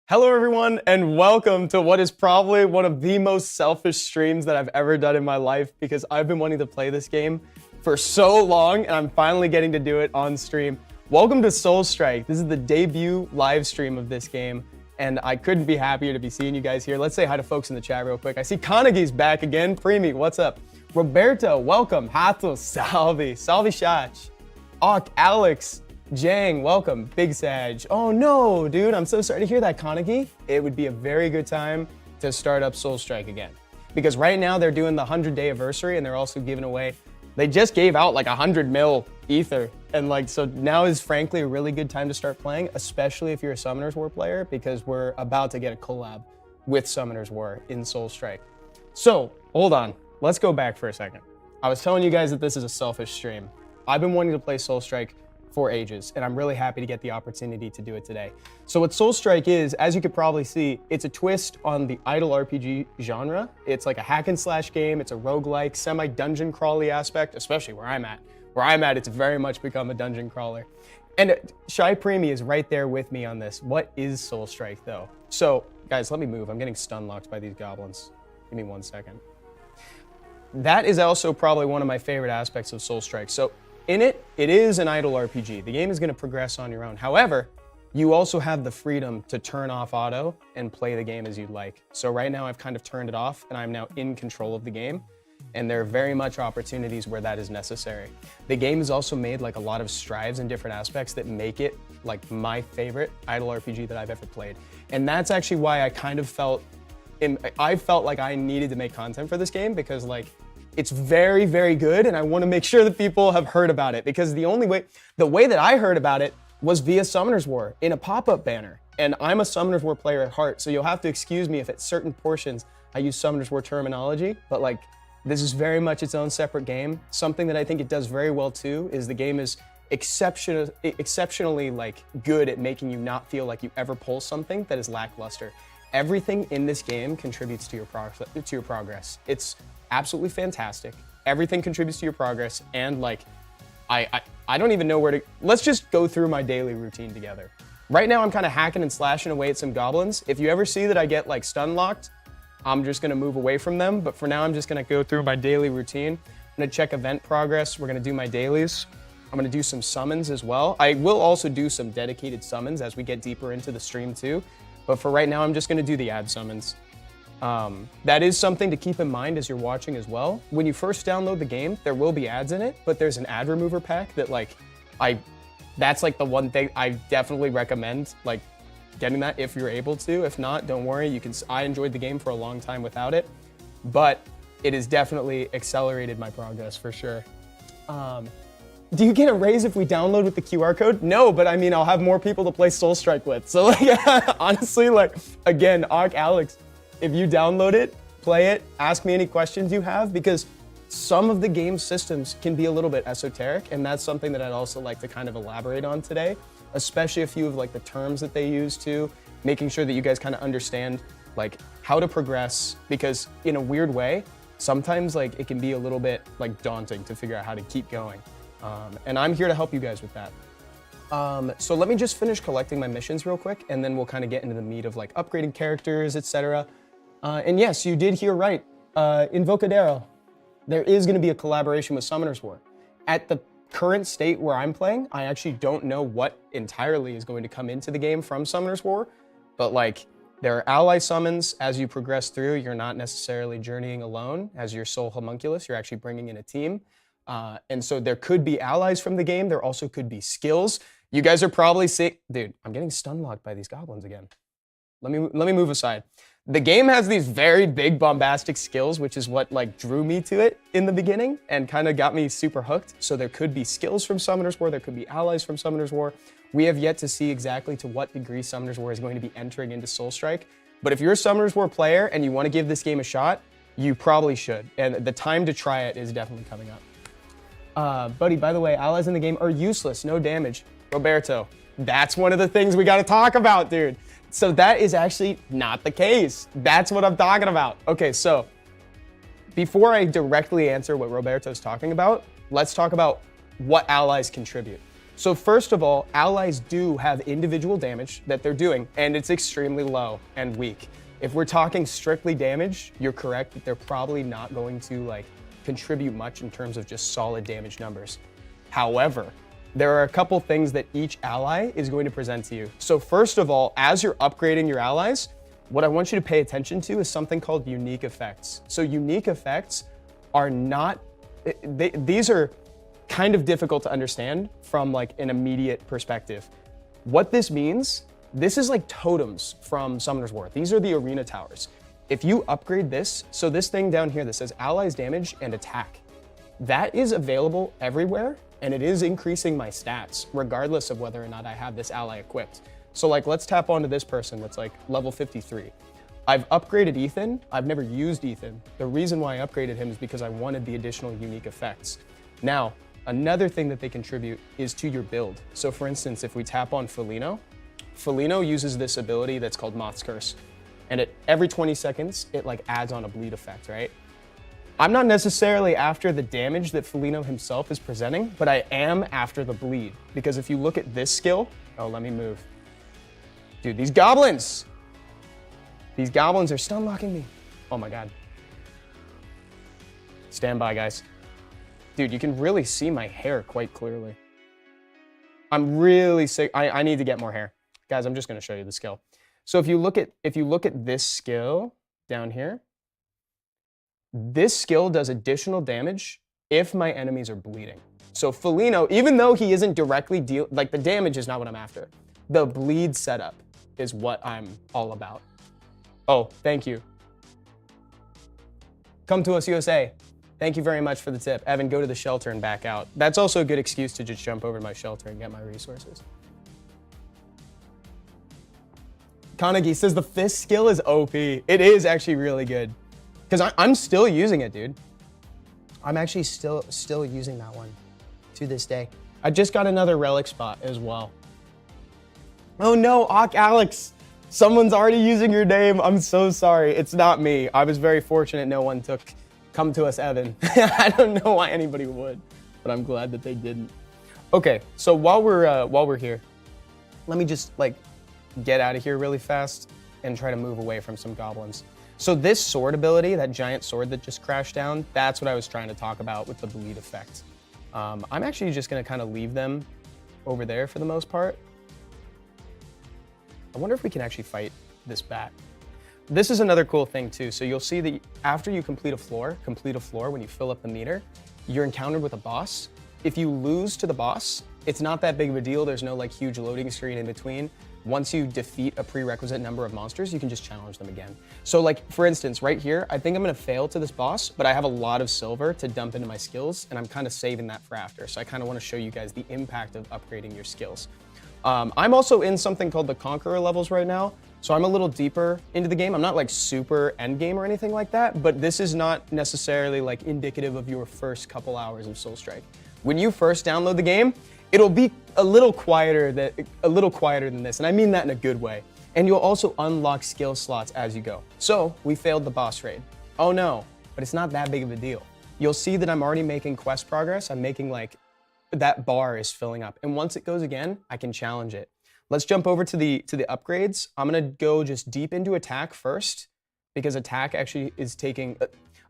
Hello everyone, and welcome to what is probably one of the most selfish streams that I've ever done in my life, because I've been wanting to play this game for so long and I'm finally getting to do it on stream. Welcome to Soul Strike. This is the debut live stream of this game, and I couldn't be happier to be seeing you guys here. Let's say hi to folks in the chat real quick. I see Carnegie's back again. Primi, what's up? Roberto, welcome. Hato, salve. Salve Shach. Auk, Alex, Jang, welcome. Big Sag. Oh no, dude, I'm so sorry to hear that, Carnegie. It would be a very good time to start up Soul Strike again. Because right now they're doing the 100-day anniversary, and they're also giving away, they just gave out like 100 mil ether. And like, so now is frankly a really good time to start playing, especially if you're a Summoners War player, because we're about to get a collab with Summoners War in Soul Strike. So, hold on, let's go back for a second. I was telling you guys that this is a selfish stream. I've been wanting to play Soul Strike for ages, and I'm really happy to get the opportunity to do it today. So what Soul Strike is, as you could probably see, it's a twist on the idle RPG genre. It's like a hack and slash game. It's a roguelike, semi-dungeon crawly aspect, especially where I'm at. Where I'm at, it's very much become a dungeon crawler. And Shy Premi is right there with me on this. What is Soul Strike though? So guys, let me move. I'm getting stun locked by these goblins. Give me 1 second. That is also probably one of my favorite aspects of Soul Strike. So in it, it is an idle RPG. The game is going to progress on your own. However, you also have the freedom to turn off auto and play the game as you'd like. So right now I've kind of turned it off and I'm now in control of the game. And there are very much opportunities where that is necessary. The game has also made like a lot of strides in different aspects that make it like my favorite idle RPG that I've ever played. And that's actually why I kind of felt like I needed to make content for this game, because like, it's very, very good, and I want to make sure that people have heard about it, because the way that I heard about it was via Summoners War in a pop-up banner. And I'm a Summoners War player at heart, so you'll have to excuse me if at certain portions I use Summoners War terminology, but like, this is very much its own separate game. Something that I think it does very well too is the game is exceptionally like good at making you not feel like you ever pull something that is lackluster. Everything in this game contributes to your progress. It's absolutely fantastic. Everything contributes to your progress, and like, I don't even know where to, let's just go through my daily routine together. Right now I'm kind of hacking and slashing away at some goblins. If you ever see that I get like stun locked, I'm just gonna move away from them, but for now I'm just gonna go through my daily routine. I'm gonna check event progress, we're gonna do my dailies. I'm gonna do some summons as well. I will also do some dedicated summons as we get deeper into the stream too, but for right now I'm just gonna do the ad summons. That is something to keep in mind as you're watching as well. When you first download the game, there will be ads in it, but there's an ad remover pack that like, that's like the one thing I definitely recommend, like getting that if you're able to. If not, don't worry, I enjoyed the game for a long time without it, but it has definitely accelerated my progress for sure. Do you get a raise if we download with the QR code? No, but I mean, I'll have more people to play Soul Strike with. So like, honestly, like, again, Alex, if you download it, play it, ask me any questions you have, because some of the game systems can be a little bit esoteric, and that's something that I'd also like to kind of elaborate on today, especially a few of like the terms that they use too, making sure that you guys kind of understand like how to progress, because in a weird way, sometimes like it can be a little bit like daunting to figure out how to keep going. And I'm here to help you guys with that. So let me just finish collecting my missions real quick, and then we'll kind of get into the meat of like upgrading characters, etc. And yes, you did hear right. Invocadero, there is going to be a collaboration with Summoners War. At the current state where I'm playing, I actually don't know what entirely is going to come into the game from Summoners War, but like, there are ally summons as you progress through. You're not necessarily journeying alone as your sole homunculus. You're actually bringing in a team. And so there could be allies from the game. There also could be skills. You guys are probably seeing, dude, I'm getting stun locked by these goblins again. Let me move aside. The game has these very big bombastic skills, which is what like drew me to it in the beginning and kind of got me super hooked. So there could be skills from Summoners War. There could be allies from Summoners War. We have yet to see exactly to what degree Summoners War is going to be entering into Soul Strike. But if you're a Summoners War player and you want to give this game a shot, you probably should. And the time to try it is definitely coming up. Buddy, by the way, allies in the game are useless, no damage. Roberto, that's one of the things we got to talk about, dude. So that is actually not the case. That's what I'm talking about. Okay, so before I directly answer what Roberto's talking about, let's talk about what allies contribute. So first of all, allies do have individual damage that they're doing, and it's extremely low and weak. If we're talking strictly damage, you're correct that they're probably not going to like contribute much in terms of just solid damage numbers. However, there are a couple things that each ally is going to present to you. So first of all, as you're upgrading your allies, what I want you to pay attention to is something called unique effects. So unique effects are not, these are kind of difficult to understand from like an immediate perspective. What this means, this is like totems from Summoner's War. These are the arena towers. If you upgrade this, so this thing down here that says allies damage and attack, that is available everywhere, and it is increasing my stats regardless of whether or not I have this ally equipped. So like, let's tap onto this person that's like level 53. I've upgraded Ethan. I've never used Ethan. The reason why I upgraded him is because I wanted the additional unique effects. Now, another thing that they contribute is to your build. So for instance, if we tap on Felino uses this ability that's called Moth's Curse. And at every 20 seconds, it like adds on a bleed effect, right? I'm not necessarily after the damage that Felino himself is presenting, but I am after the bleed. Because if you look at this skill, oh, let me move. Dude, these goblins are stun locking me. Oh my God. Stand by, guys. Dude, you can really see my hair quite clearly. I'm really sick. I need to get more hair. Guys, I'm just gonna show you the skill. So if you look at this skill down here, this skill does additional damage if my enemies are bleeding. So Felino, even though he isn't directly like the damage is not what I'm after. The bleed setup is what I'm all about. Oh, thank you. Come to us, USA. Thank you very much for the tip. Evan, go to the shelter and back out. That's also a good excuse to just jump over to my shelter and get my resources. Kanagi says the fist skill is OP. It is actually really good. Because I'm still using it, dude. I'm actually still using that one to this day. I just got another relic spot as well. Oh no, Alex. Someone's already using your name. I'm so sorry. It's not me. I was very fortunate no one took come to us, Evan. I don't know why anybody would, but I'm glad that they didn't. Okay, so while we're here, let me just like get out of here really fast and try to move away from some goblins. So this sword ability, that giant sword that just crashed down, that's what I was trying to talk about with the bleed effect. I'm actually just gonna kind of leave them over there for the most part. I wonder if we can actually fight this bat. This is another cool thing too. So you'll see that after you complete a floor, when you fill up the meter, you're encountered with a boss. If you lose to the boss, it's not that big of a deal. There's no like huge loading screen in between. Once you defeat a prerequisite number of monsters, you can just challenge them again. So like, for instance, right here, I think I'm gonna fail to this boss, but I have a lot of silver to dump into my skills, and I'm kind of saving that for after. So I kind of wanna show you guys the impact of upgrading your skills. I'm also in something called the Conqueror levels right now, so I'm a little deeper into the game. I'm not like super end game or anything like that, but this is not necessarily like indicative of your first couple hours of Soulstrike. When you first download the game, it'll be a little quieter than this, and I mean that in a good way. And you'll also unlock skill slots as you go. So we failed the boss raid. Oh no, but it's not that big of a deal. You'll see that I'm already making quest progress. I'm making like, that bar is filling up. And once it goes again, I can challenge it. Let's jump over to the upgrades. I'm gonna go just deep into attack first, because attack actually is taking,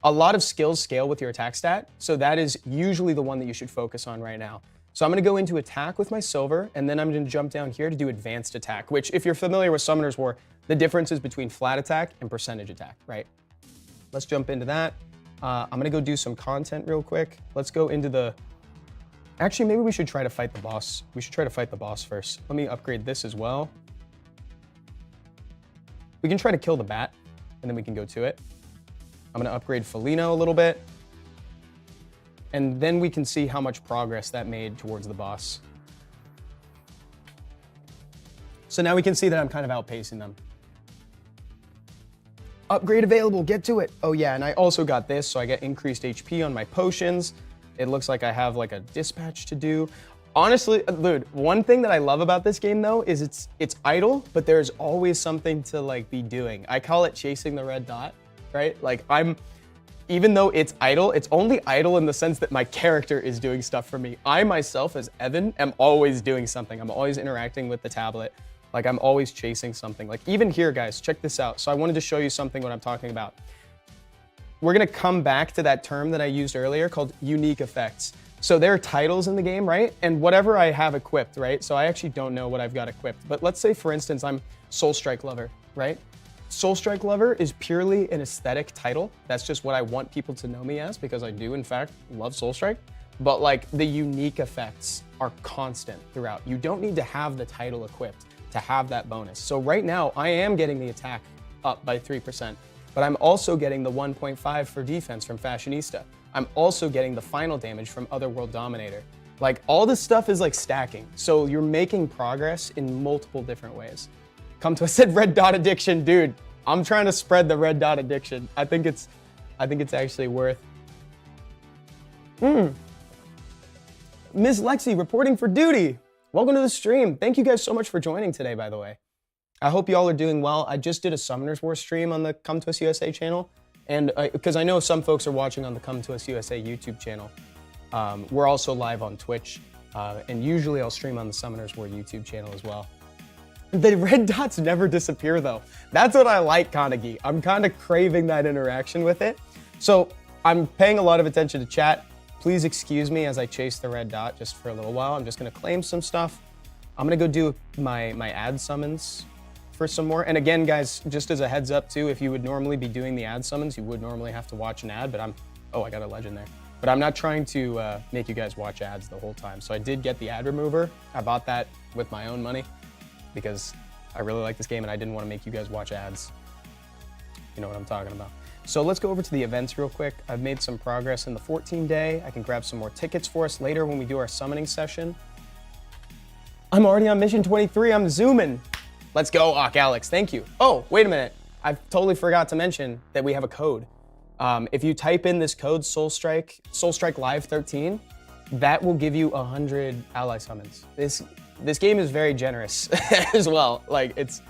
a lot of skills scale with your attack stat. So that is usually the one that you should focus on right now. So I'm gonna go into attack with my silver, and then I'm gonna jump down here to do advanced attack, which if you're familiar with Summoner's War, the difference is between flat attack and percentage attack, right? Let's jump into that. I'm gonna go do some content real quick. Let's go into the, actually, maybe we should try to fight the boss. We should try to fight the boss first. Let me upgrade this as well. We can try to kill the bat, and then we can go to it. I'm gonna upgrade Felino a little bit. And then we can see how much progress that made towards the boss. So now we can see that I'm kind of outpacing them. Upgrade available, get to it. Oh yeah, and I also got this, so I get increased HP on my potions. It looks like I have like a dispatch to do. Honestly, dude, one thing that I love about this game though is it's idle, but there's always something to like be doing. I call it chasing the red dot, right? Like even though it's idle, it's only idle in the sense that my character is doing stuff for me. I myself as Evan am always doing something. I'm always interacting with the tablet. Like I'm always chasing something. Like even here, guys, check this out. So I wanted to show you something what I'm talking about. We're gonna come back to that term that I used earlier called unique effects. So there are titles in the game, right? And whatever I have equipped, right? So I actually don't know what I've got equipped, but let's say for instance, I'm Soul Strike Lover, right? Soul Strike Lover is purely an aesthetic title. That's just what I want people to know me as because I do in fact love Soul Strike. But like the unique effects are constant throughout. You don't need to have the title equipped to have that bonus. So right now I am getting the attack up by 3%, but I'm also getting the 1.5 for defense from Fashionista. I'm also getting the final damage from Otherworld Dominator. Like all this stuff is like stacking. So you're making progress in multiple different ways. Come to us, said red dot addiction, dude. I'm trying to spread the red dot addiction. I think it's actually worth. Miss Lexi reporting for duty. Welcome to the stream. Thank you guys so much for joining today, by the way. I hope y'all are doing well. I just did a Summoners War stream on the Come to Us USA channel. And because I know some folks are watching on the Come to Us USA YouTube channel. We're also live on Twitch. And usually I'll stream on the Summoners War YouTube channel as well. The red dots never disappear though. That's what I like, Kanagi. I'm kind of craving that interaction with it. So I'm paying a lot of attention to chat. Please excuse me as I chase the red dot just for a little while. I'm just gonna claim some stuff. I'm gonna go do my ad summons for some more. And again, guys, just as a heads up too, if you would normally be doing the ad summons, you would normally have to watch an ad, but oh, I got a legend there. But I'm not trying to make you guys watch ads the whole time. So I did get the ad remover. I bought that with my own money, because I really like this game and I didn't want to make you guys watch ads. You know what I'm talking about. So let's go over to the events real quick. I've made some progress in the 14-day. I can grab some more tickets for us later when we do our summoning session. I'm already on mission 23. I'm zooming. Let's go, Alex. Thank you. Oh, wait a minute. I totally forgot to mention that we have a code. If you type in this code, Soul Strike Live 13, that will give you 100 ally summons. This game is very generous as well. Like it's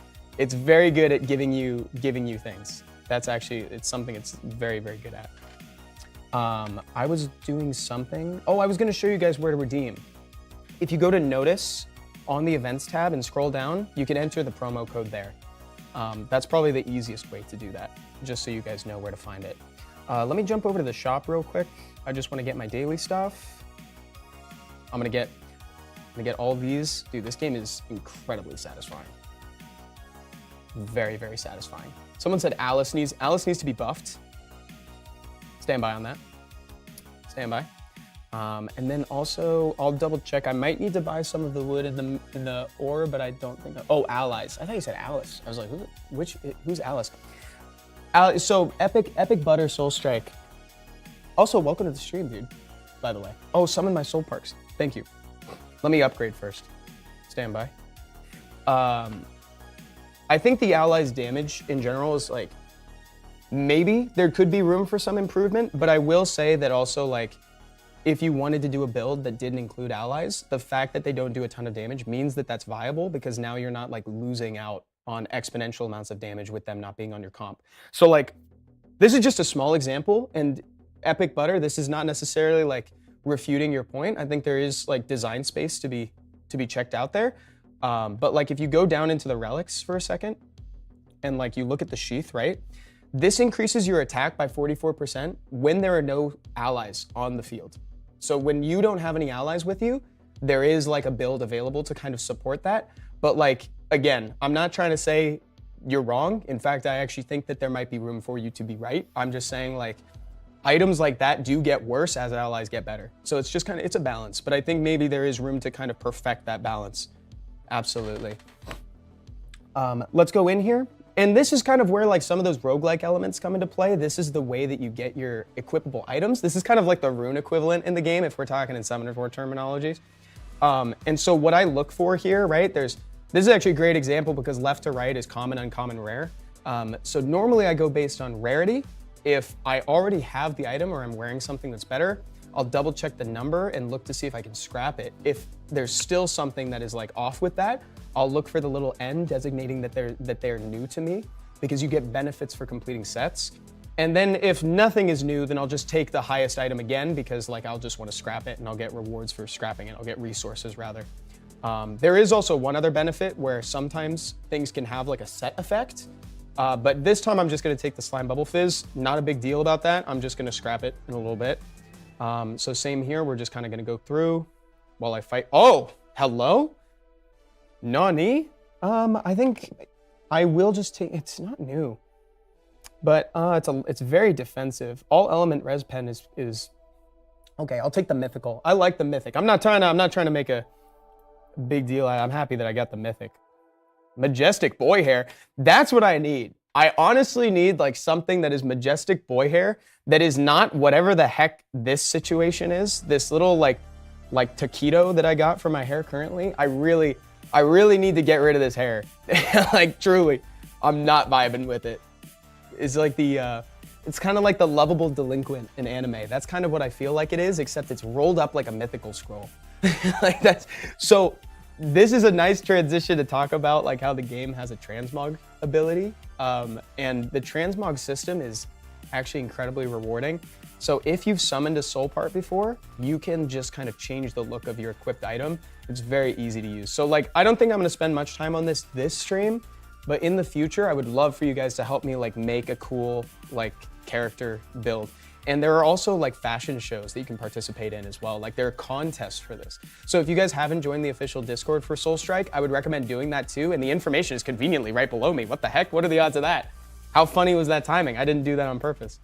very good at giving you things. That's actually, it's something it's very, very good at. I was doing something. Oh, I was gonna show you guys where to redeem. If you go to notice on the events tab and scroll down, you can enter the promo code there. That's probably the easiest way to do that, just so you guys know where to find it. Let me jump over to the shop real quick. I just wanna get my daily stuff. I'm gonna get all these. Dude, this game is incredibly satisfying. Very, very satisfying. Someone said Alice needs to be buffed. Stand by on that. Stand by. And then also, I'll double check. I might need to buy some of the wood in the ore, but I don't think. Oh, allies. I thought you said Alice. I was like, who's Alice? So Epic Butter Soul Strike. Also, welcome to the stream, dude. By the way. Oh, summon my soul parks. Thank you. Let me upgrade first. Stand by. I think the allies' damage in general is like, maybe there could be room for some improvement, but I will say that also like, if you wanted to do a build that didn't include allies, the fact that they don't do a ton of damage means that that's viable because now you're not like losing out on exponential amounts of damage with them not being on your comp. So like, this is just a small example, and Epic Butter, this is not necessarily like refuting your point. I think there is like design space to be checked out there. But like if you go down into the relics for a second and like you look at the sheath, right? This increases your attack by 44% when there are no allies on the field. So when you don't have any allies with you, there is like a build available to kind of support that. But like, again, I'm not trying to say you're wrong. In fact, I actually think that there might be room for you to be right. I'm just saying like, items like that do get worse as allies get better. So it's just kind of, it's a balance, but I think maybe there is room to kind of perfect that balance. Absolutely. Let's go in here. And this is kind of where like some of those roguelike elements come into play. This is the way that you get your equipable items. This is kind of like the rune equivalent in the game if we're talking in Summoners War terminologies. And so what I look for here, right, this is actually a great example because left to right is common, uncommon, rare. So normally I go based on rarity. If I already have the item or I'm wearing something that's better, I'll double check the number and look to see if I can scrap it. If there's still something that is like off with that, I'll look for the little N designating that they're new to me because you get benefits for completing sets. And then if nothing is new, then I'll just take the highest item again because like I'll just want to scrap it and I'll get rewards for scrapping it. I'll get resources rather. There is also one other benefit where sometimes things can have like a set effect. But this time I'm just gonna take the slime bubble fizz. Not a big deal about that. I'm just gonna scrap it in a little bit. So same here, we're just kind of gonna go through while I fight. Oh, hello? Nani? I think I will just take, it's not new. But it's very defensive. All element res pen is okay. I'll take the mythical. I like the mythic. I'm not trying to make a big deal. I'm happy that I got the mythic. Majestic boy hair. That's what I need. I honestly need like something that is majestic boy hair that is not whatever the heck this situation is. This little like taquito that I got for my hair currently. I really need to get rid of this hair. Like truly, I'm not vibing with it. It's like it's kind of like the lovable delinquent in anime. That's kind of what I feel like it is, except it's rolled up like a mythical scroll. Like that's, so this is a nice transition to talk about like how the game has a transmog ability. And the transmog system is actually incredibly rewarding. So if you've summoned a soul part before, you can just kind of change the look of your equipped item. It's very easy to use. So like, I don't think I'm gonna spend much time on this stream, but in the future, I would love for you guys to help me like make a cool like character build. And there are also like fashion shows that you can participate in as well. Like there are contests for this. So if you guys haven't joined the official Discord for Soul Strike, I would recommend doing that too. And the information is conveniently right below me. What the heck? What are the odds of that? How funny was that timing? I didn't do that on purpose.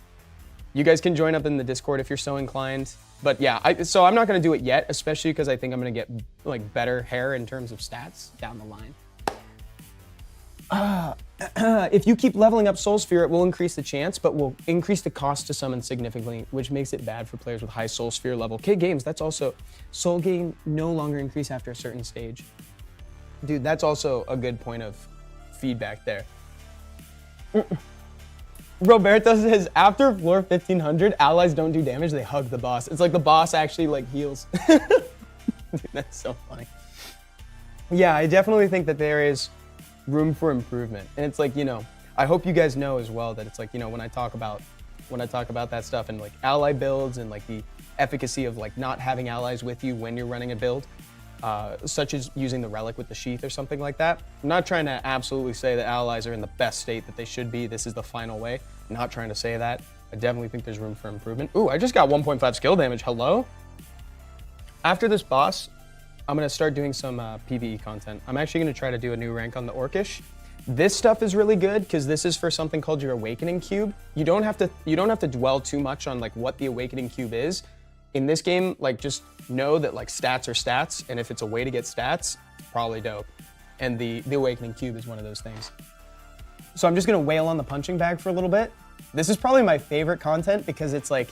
You guys can join up in the Discord if you're so inclined. But yeah, so I'm not gonna do it yet, especially because I think I'm gonna get like better hair in terms of stats down the line. If you keep leveling up Soul Sphere, it will increase the chance, but will increase the cost to summon significantly, which makes it bad for players with high Soul Sphere level. Kid Games, that's also, Soul Gain no longer increase after a certain stage. Dude, that's also a good point of feedback there. Roberto says, after floor 1500, allies don't do damage, they hug the boss. It's like the boss actually like heals. Dude, that's so funny. Yeah, I definitely think that there is room for improvement. And it's like, you know, I hope you guys know as well that it's like, you know, when I talk about that stuff and like ally builds and like the efficacy of like not having allies with you when you're running a build, such as using the relic with the sheath or something like that. I'm not trying to absolutely say that allies are in the best state that they should be. This is the final way. I'm not trying to say that. I definitely think there's room for improvement. Ooh, I just got 1.5 skill damage. Hello? After this boss, I'm gonna start doing some PvE content. I'm actually gonna try to do a new rank on the Orcish. This stuff is really good because this is for something called your Awakening Cube. You don't have to dwell too much on like what the Awakening Cube is. In this game, like just know that like stats are stats, and if it's a way to get stats, probably dope. And the Awakening Cube is one of those things. So I'm just gonna wail on the punching bag for a little bit. This is probably my favorite content because it's like,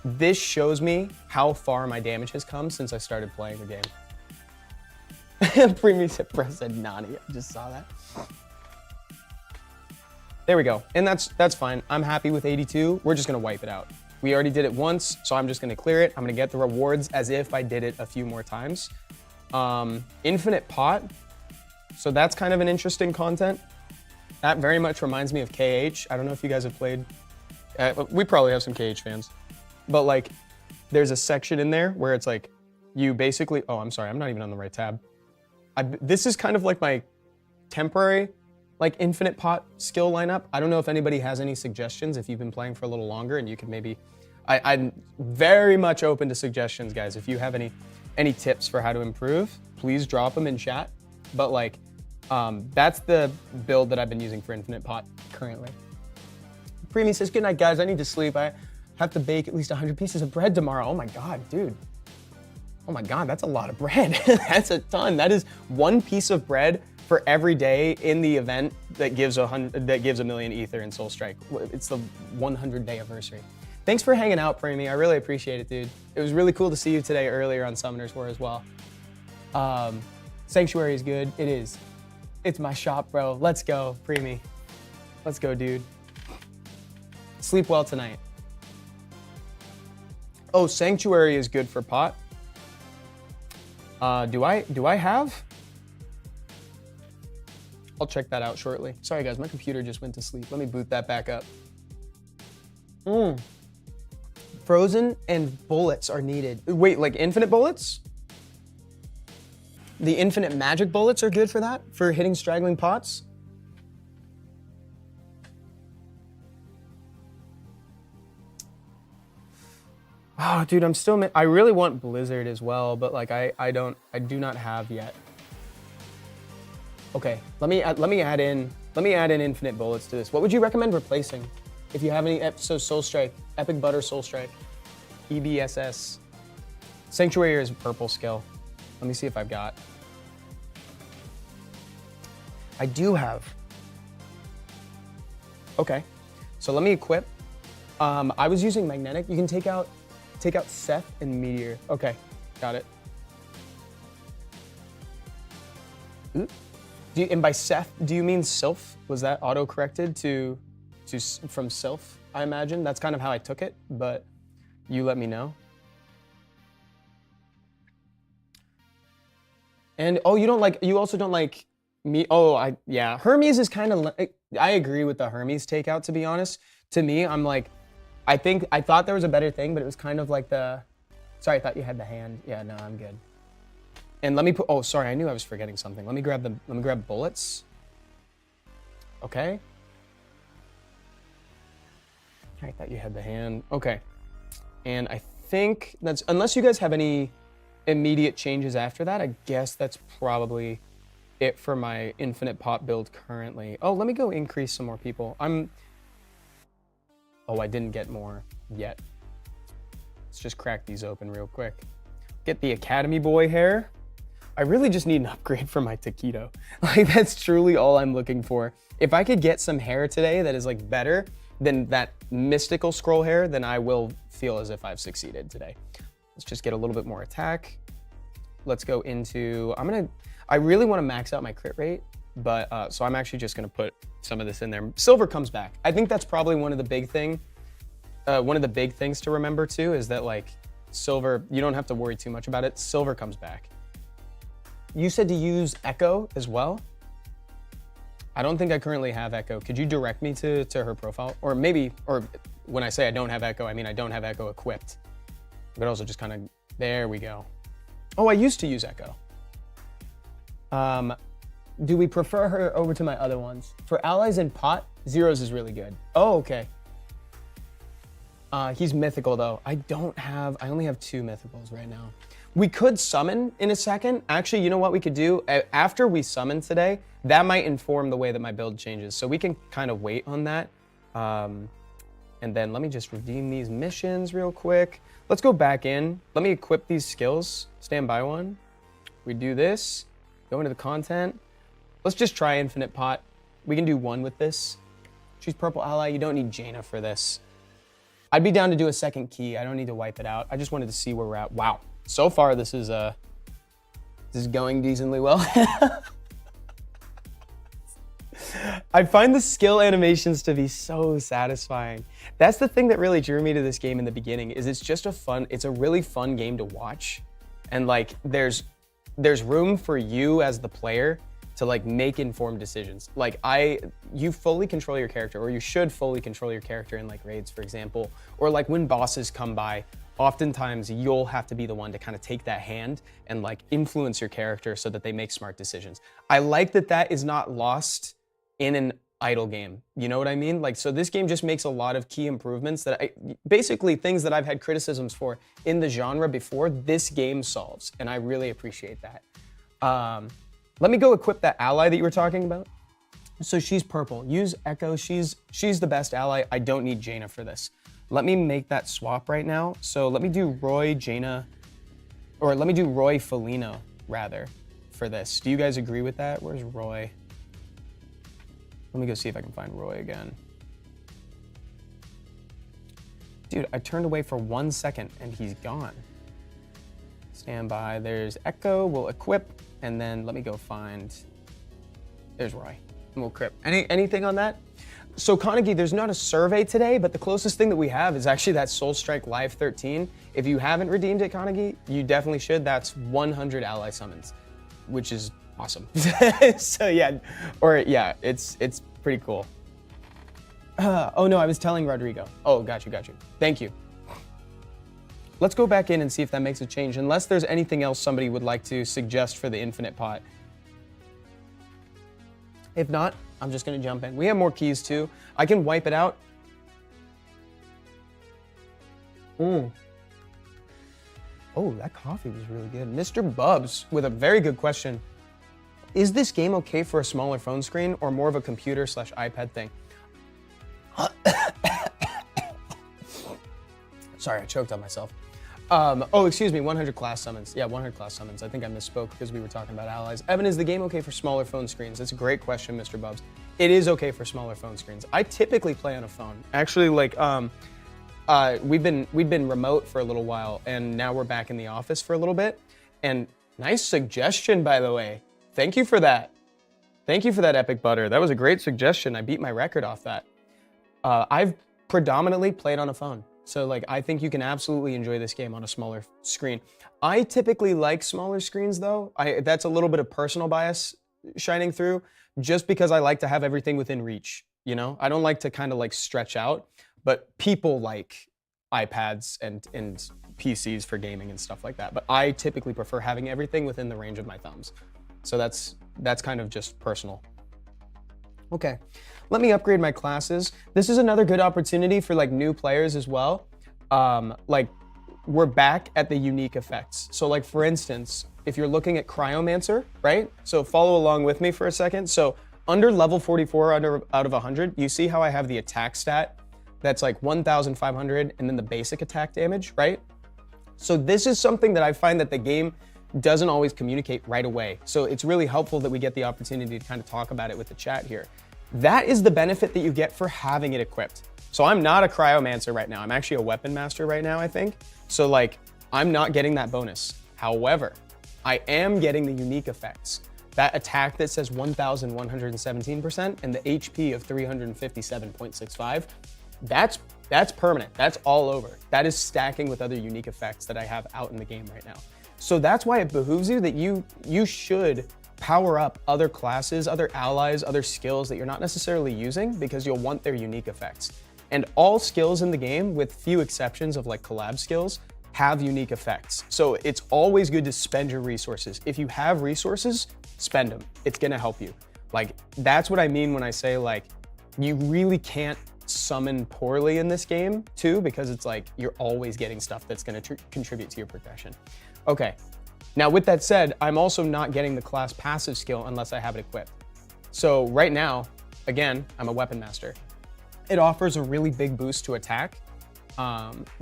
this shows me how far my damage has come since I started playing the game. Premium Press said Nani. I just saw that. There we go. And that's fine. I'm happy with 82. We're just gonna wipe it out. We already did it once, so I'm just gonna clear it. I'm gonna get the rewards as if I did it a few more times. Infinite Pot. So that's kind of an interesting content. That very much reminds me of KH. I don't know if you guys have played. We probably have some KH fans. But like, there's a section in there where it's like, you basically, oh, I'm sorry, I'm not even on the right tab. This is kind of like my temporary, like infinite pot skill lineup. I don't know if anybody has any suggestions if you've been playing for a little longer and you can maybe, I'm very much open to suggestions, guys. If you have any tips for how to improve, please drop them in chat. But like, that's the build that I've been using for infinite pot currently. Preemie says, good night, guys. I need to sleep. I have to bake at least 100 pieces of bread tomorrow. Oh my God, dude. Oh my God, that's a lot of bread. That's a ton. That is one piece of bread for every day in the event that gives a million ether in Soul Strike. It's the 100-day anniversary. Thanks for hanging out, Preemie. I really appreciate it, dude. It was really cool to see you today earlier on Summoners War as well. Sanctuary is good. It is. It's my shop, bro. Let's go, Preemie. Let's go, dude. Sleep well tonight. Oh, Sanctuary is good for pot. Do I have? I'll check that out shortly. Sorry guys, my computer just went to sleep. Let me boot that back up. Frozen and bullets are needed. Wait, like infinite bullets? The infinite magic bullets are good for that? For hitting straggling pots? Oh, dude, I really want Blizzard as well, but like I do not have yet. Okay, let me add in infinite bullets to this. What would you recommend replacing? If you have any, so Soul Strike, Epic Butter Soul Strike, EBSS. Sanctuary is a purple skill. Let me see if I've got. I do have. Okay, so let me equip. I was using Magnetic. You can take out Seth and Meteor. Okay, got it. Ooh. And by Seth, do you mean Sylph? Was that auto-corrected from Sylph, I imagine? That's kind of how I took it, but you let me know. And oh, you also don't like me. Oh, yeah. Hermes is kind of, I agree with the Hermes takeout, to be honest. To me, I'm like, I thought there was a better thing, but it was kind of like sorry, I thought you had the hand. Yeah, no, I'm good. And let me put, oh, sorry, I knew I was forgetting something. Let me grab bullets. Okay. I thought you had the hand. Okay. And I think that's, unless you guys have any immediate changes after that, I guess that's probably it for my infinite pot build currently. Oh, let me go increase some more people. Oh, I didn't get more yet. Let's just crack these open real quick. Get the Academy Boy hair. I really just need an upgrade for my taquito. Like, that's truly all I'm looking for. If I could get some hair today that is like better than that mystical scroll hair, then I will feel as if I've succeeded today. Let's just get a little bit more attack. Let's go into, I really want to max out my crit rate, but so I'm actually just gonna put some of this in there. Silver comes back. I think that's probably one of the big things to remember too, is that like silver, you don't have to worry too much about it. Silver comes back. You said to use Echo as well. I don't think I currently have Echo. Could you direct me to her profile? Or maybe, or when I say I don't have Echo, I mean I don't have Echo equipped. I could also just kind of, there we go. Oh, I used to use Echo. Do we prefer her over to my other ones? For allies in pot, Zeros is really good. Oh, okay. He's mythical though. I only have 2 mythicals right now. We could summon in a second. Actually, you know what we could do? After we summon today, that might inform the way that my build changes. So we can kind of wait on that. And then let me just redeem these missions real quick. Let's go back in. Let me equip these skills. Stand by one. We do this. Go into the content. Let's just try Infinite Pot. We can do 1 with this. She's purple ally. You don't need Jaina for this. I'd be down to do a second key. I don't need to wipe it out. I just wanted to see where we're at. Wow. So far, this is going decently well. I find the skill animations to be so satisfying. That's the thing that really drew me to this game in the beginning, is it's a really fun game to watch. And like, there's room for you as the player to like make informed decisions. Like you fully control your character, or you should fully control your character in like raids, for example, or like when bosses come by, oftentimes you'll have to be the one to kind of take that hand and like influence your character so that they make smart decisions. I like that is not lost in an idle game. You know what I mean? Like, so this game just makes a lot of key improvements that basically things that I've had criticisms for in the genre before, this game solves, and I really appreciate that. Let me go equip that ally that you were talking about. So she's purple. Use Echo. She's the best ally. I don't need Jaina for this. Let me make that swap right now. So let me do Roy, Jaina, or let me do Roy, Felino, rather, for this. Do you guys agree with that? Where's Roy? Let me go see if I can find Roy again. Dude, I turned away for 1 second and he's gone. Stand by. There's Echo. We'll equip, and then let me go find. There's Roy. And we'll equip. Anything on that? So Kanagi, there's not a survey today, but the closest thing that we have is actually that Soul Strike Live 13. If you haven't redeemed it, Kanagi, you definitely should. That's 100 ally summons, which is awesome. So yeah, it's pretty cool. Oh no, I was telling Rodrigo. Oh, got you. Thank you. Let's go back in and see if that makes a change, unless there's anything else somebody would like to suggest for the infinite pot. If not, I'm just gonna jump in. We have more keys too. I can wipe it out. Oh, that coffee was really good. Mr. Bubs with a very good question. Is this game okay for a smaller phone screen or more of a computer/iPad thing? Sorry, I choked on myself. Oh, excuse me, 100 class summons. Yeah, 100 class summons. I think I misspoke because we were talking about allies. Evan, is the game okay for smaller phone screens? That's a great question, Mr. Bubs. It is okay for smaller phone screens. I typically play on a phone. Actually, like, we've been remote for a little while, and now we're back in the office for a little bit. And nice suggestion, by the way. Thank you for that. Thank you for that, Epic Butter. That was a great suggestion. I beat my record off that. I've predominantly played on a phone. So like, I think you can absolutely enjoy this game on a smaller screen. I typically like smaller screens though. That's a little bit of personal bias shining through, just because I like to have everything within reach, you know? I don't like to kind of like stretch out, but people like iPads and PCs for gaming and stuff like that. But I typically prefer having everything within the range of my thumbs. So that's kind of just personal. Okay, let me upgrade my classes. This is another good opportunity for like new players as well. Like we're back at the unique effects. So like for instance, if you're looking at Cryomancer, right? So follow along with me for a second. So under level 44 out of 100, you see how I have the attack stat that's like 1,500 and then the basic attack damage, right? So this is something that I find that the game doesn't always communicate right away. So it's really helpful that we get the opportunity to kind of talk about it with the chat here. That is the benefit that you get for having it equipped. So I'm not a Cryomancer right now. I'm actually a Weapon Master right now, I think. So like, I'm not getting that bonus. However, I am getting the unique effects. That attack that says 1,117% and the HP of 357.65, that's permanent. That's all over. That is stacking with other unique effects that I have out in the game right now. So that's why it behooves you that you should power up other classes, other allies, other skills that you're not necessarily using because you'll want their unique effects. And all skills in the game, with few exceptions of like collab skills, have unique effects. So it's always good to spend your resources. If you have resources, spend them. It's gonna help you. Like, that's what I mean when I say like, you really can't summon poorly in this game too, because it's like, you're always getting stuff that's gonna contribute to your progression. Okay, now with that said, I'm also not getting the class passive skill unless I have it equipped. So right now, again, I'm a Weapon Master. It offers a really big boost to attack.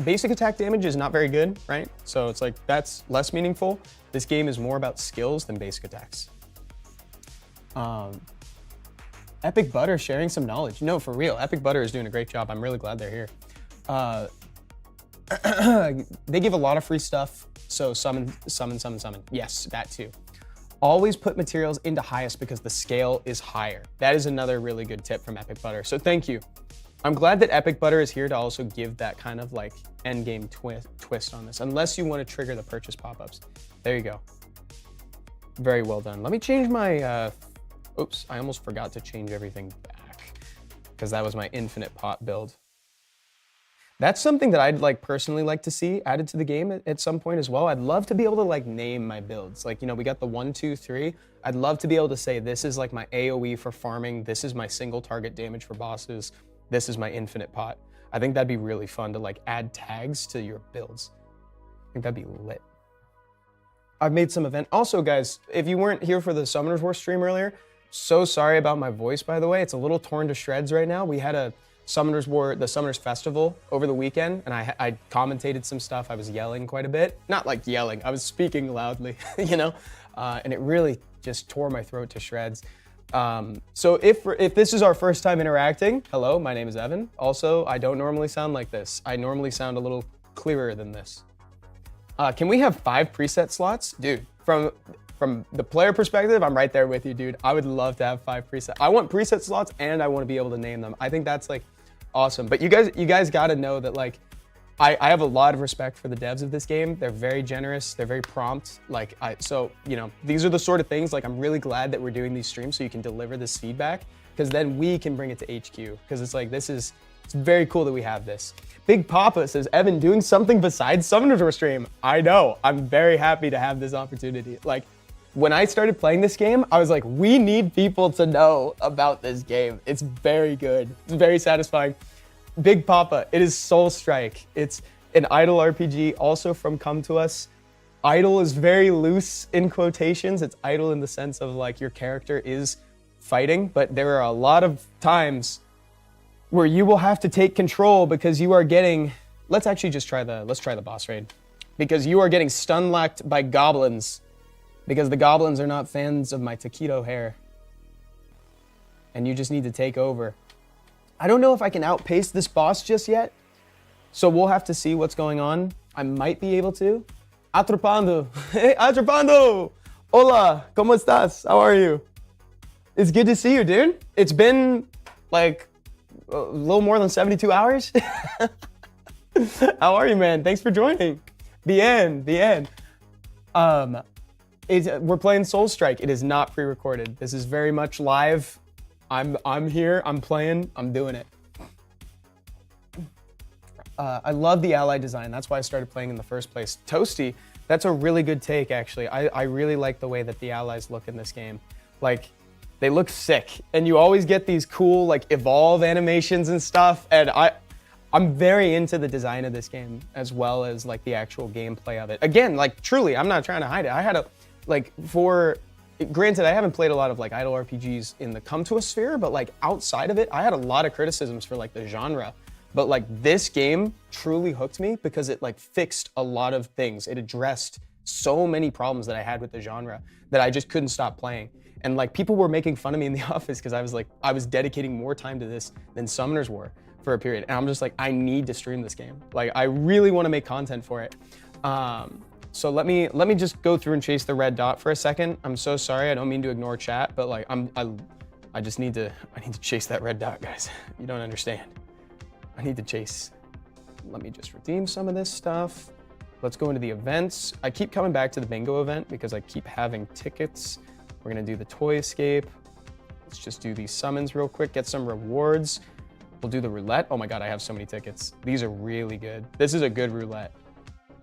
Basic attack damage is not very good, right? So it's like, that's less meaningful. This game is more about skills than basic attacks. Epic Butter sharing some knowledge. No, for real, Epic Butter is doing a great job. I'm really glad they're here. They give a lot of free stuff. So summon. Yes, that too. Always put materials into highest because the scale is higher. That is another really good tip from Epic Butter. So thank you. I'm glad that Epic Butter is here to also give that kind of like end game twist on this, unless you want to trigger the purchase pop-ups. There you go. Very well done. Let me change my, oops, I almost forgot to change everything back because that was my infinite pot build. That's something that I'd like personally like to see added to the game at some point as well. I'd love to be able to like name my builds. Like, you know, we got the 1, 2, 3. I'd love to be able to say, this is like my AoE for farming. This is my single target damage for bosses. This is my infinite pot. I think that'd be really fun to like add tags to your builds. I think that'd be lit. I've made some event. Also guys, if you weren't here for the Summoners War stream earlier, so sorry about my voice, by the way. It's a little torn to shreds right now. We had a Summoners War, the Summoners Festival over the weekend, and I commentated some stuff. I was yelling quite a bit. Not like yelling, I was speaking loudly, you know? And it really just tore my throat to shreds. So if this is our first time interacting, hello, my name is Evan. Also, I don't normally sound like this. I normally sound a little clearer than this. Can we have 5 preset slots? Dude, from the player perspective, I'm right there with you, dude. I would love to have 5 preset. I want preset slots and I want to be able to name them. I think that's like awesome. But you guys got to know that like, I have a lot of respect for the devs of this game. They're very generous. They're very prompt. So, you know, these are the sort of things, like I'm really glad that we're doing these streams so you can deliver this feedback. because then we can bring it to HQ. Because it's like, it's very cool that we have this. Big Papa says, Evan, doing something besides Summoners stream. I know, I'm very happy to have this opportunity. Like, when I started playing this game, I was like, we need people to know about this game. It's very good, it's very satisfying. Big Papa, it is Soul Strike. It's an idle RPG, also from Come To Us. Idle is very loose in quotations. It's idle in the sense of like your character is fighting, but there are a lot of times where you will have to take control because you are getting, let's try the boss raid. Because you are getting stun locked by goblins because the goblins are not fans of my taquito hair. And you just need to take over. I don't know if I can outpace this boss just yet, so we'll have to see what's going on. I might be able to. Atrapando. Hey, Atrapando! Hola, ¿cómo estás? How are you? It's good to see you, dude. It's been like a little more than 72 hours. How are you, man? Thanks for joining. Bien. We're playing Soul Strike. It is not pre-recorded. This is very much live. I'm here, I'm playing, I'm doing it. I love the ally design. That's why I started playing in the first place. Toasty, that's a really good take, actually. I really like the way that the allies look in this game. Like, they look sick. And you always get these cool, like, evolve animations and stuff. And I'm very into the design of this game, as well as, like, the actual gameplay of it. Again, like, truly, I'm not trying to hide it. I had a, like, granted, I haven't played a lot of like idle RPGs in the Come To Us sphere, but like outside of it, I had a lot of criticisms for like the genre. But like this game truly hooked me because it like fixed a lot of things. It addressed so many problems that I had with the genre that I just couldn't stop playing. And like people were making fun of me in the office because I was dedicating more time to this than Summoners were for a period. And I'm just like, I need to stream this game. Like I really want to make content for it. So let me just go through and chase the red dot for a second. I'm so sorry, I don't mean to ignore chat, but like I just need to chase that red dot, guys. You don't understand. I need to chase. Let me just redeem some of this stuff. Let's go into the events. I keep coming back to the bingo event because I keep having tickets. We're gonna do the toy escape. Let's just do these summons real quick, get some rewards. We'll do the roulette. Oh my God, I have so many tickets. These are really good. This is a good roulette.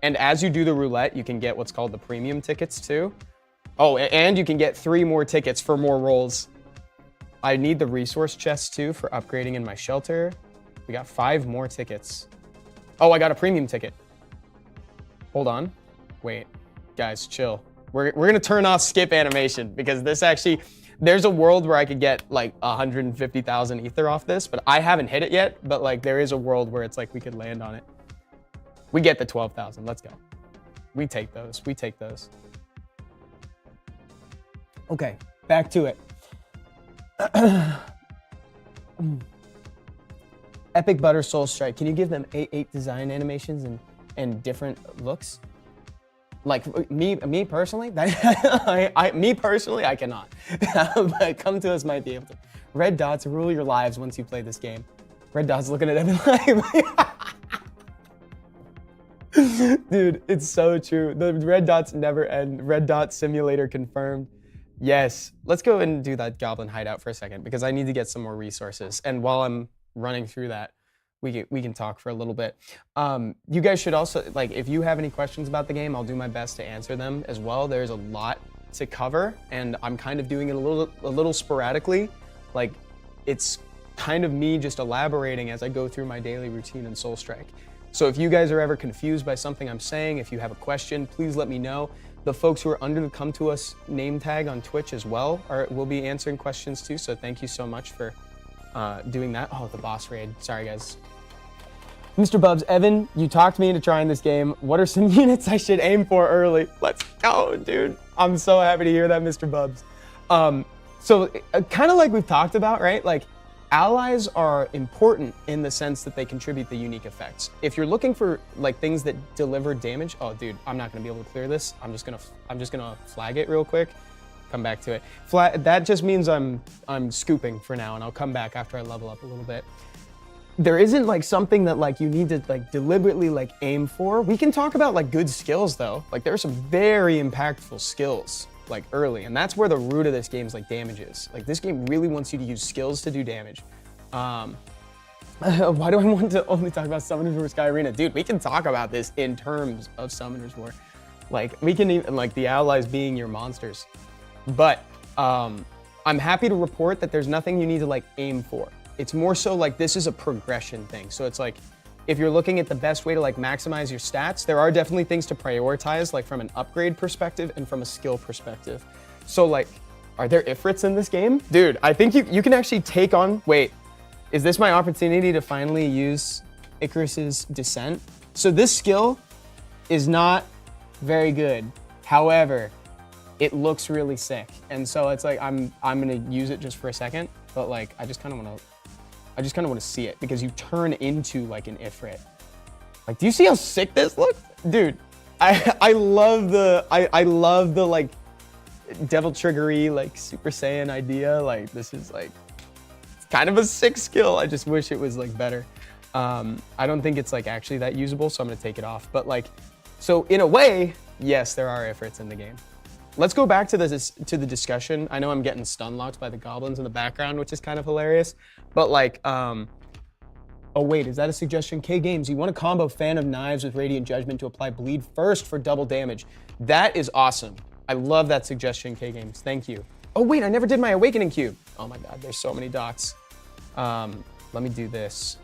And as you do the roulette, you can get what's called the premium tickets too. Oh, and you can get 3 more tickets for more rolls. I need the resource chest too for upgrading in my shelter. We got 5 more tickets. Oh, I got a premium ticket. Hold on. Wait, guys, chill. We're gonna turn off skip animation because this actually, there's a world where I could get like 150,000 ether off this, but I haven't hit it yet. But like there is a world where it's like we could land on it. We get the 12,000, let's go. We take those. Okay, back to it. Epic Butter Soul Strike. Can you give them 8 design animations and different looks? Like me personally, me personally, I cannot. But Come To Us might be able to. Red dots rule your lives once you play this game. Red dots looking at Evan live. Dude, it's so true. The red dots never end. Red dot simulator confirmed. Yes, let's go and do that goblin hideout for a second because I need to get some more resources. And while I'm running through that, we can talk for a little bit. You guys should also, like, if you have any questions about the game, I'll do my best to answer them as well. There's a lot to cover, and I'm kind of doing it a little sporadically. Like, it's kind of me just elaborating as I go through my daily routine in Soul Strike. So if you guys are ever confused by something I'm saying, if you have a question, please let me know. The folks who are under the Come To Us name tag on Twitch as well will be answering questions too, so thank you so much for doing that. Oh, the boss raid. Sorry, guys. Mr. Bubs, Evan, you talked me into trying this game. What are some units I should aim for early? Let's go, dude. I'm so happy to hear that, Mr. Bubs. So kind of like we've talked about, right? Like, allies are important in the sense that they contribute the unique effects. If you're looking for like things that deliver damage, oh dude, I'm not gonna be able to clear this. I'm just gonna flag it real quick. Come back to it. That just means I'm scooping for now, and I'll come back after I level up a little bit. There isn't like something that like you need to like deliberately like aim for. We can talk about like good skills though. Like there are some very impactful skills like early. And that's where the root of this game's like damage is. Like this game really wants you to use skills to do damage. Why do I want to only talk about Summoners War Sky Arena? Dude, we can talk about this in terms of Summoners War. Like we can even like the allies being your monsters. But I'm happy to report that there's nothing you need to like aim for. It's more so like this is a progression thing. So it's like, if you're looking at the best way to like maximize your stats, there are definitely things to prioritize, like from an upgrade perspective and from a skill perspective. So like, are there Ifrits in this game? Dude, I think you can actually take on, wait, is this my opportunity to finally use Icarus's Descent? So this skill is not very good. However, it looks really sick. And so it's like, I'm gonna use it just for a second, but like, I just kind of want to see it because you turn into like an Ifrit. Like, do you see how sick this looks? Dude, I love the like devil triggery, like Super Saiyan idea. Like this is like, it's kind of a sick skill. I just wish it was like better. I don't think it's like actually that usable, so I'm gonna take it off. But like, so in a way, yes, there are Ifrits in the game. Let's go back to the discussion. I know I'm getting stun locked by the goblins in the background, which is kind of hilarious. But like, oh wait, is that a suggestion? K Games, you want to combo Fan of Knives with Radiant Judgment to apply bleed first for double damage. That is awesome. I love that suggestion, K Games. Thank you. Oh wait, I never did my Awakening Cube. Oh my God, there's so many dots. Let me do this.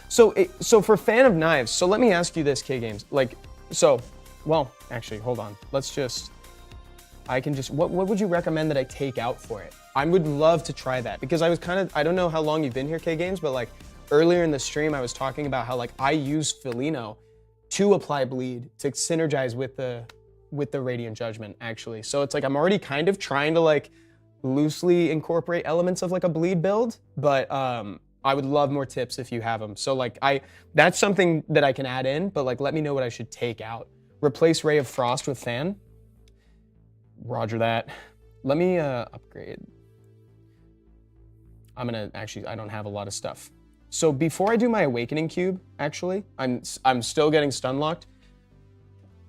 So for Fan of Knives, so let me ask you this, K Games. Like, so, well, actually, hold on. Let's just, what would you recommend that I take out for it? I would love to try that because I don't know how long you've been here, K Games, but like earlier in the stream, I was talking about how like I use Felino to apply bleed to synergize with the Radiant Judgment actually. So it's like, I'm already kind of trying to like loosely incorporate elements of like a bleed build, but I would love more tips if you have them. So like that's something that I can add in, but like, let me know what I should take out. Replace Ray of Frost with Fan. Roger that. Let me upgrade. I don't have a lot of stuff. So before I do my Awakening Cube, actually, I'm still getting stun locked.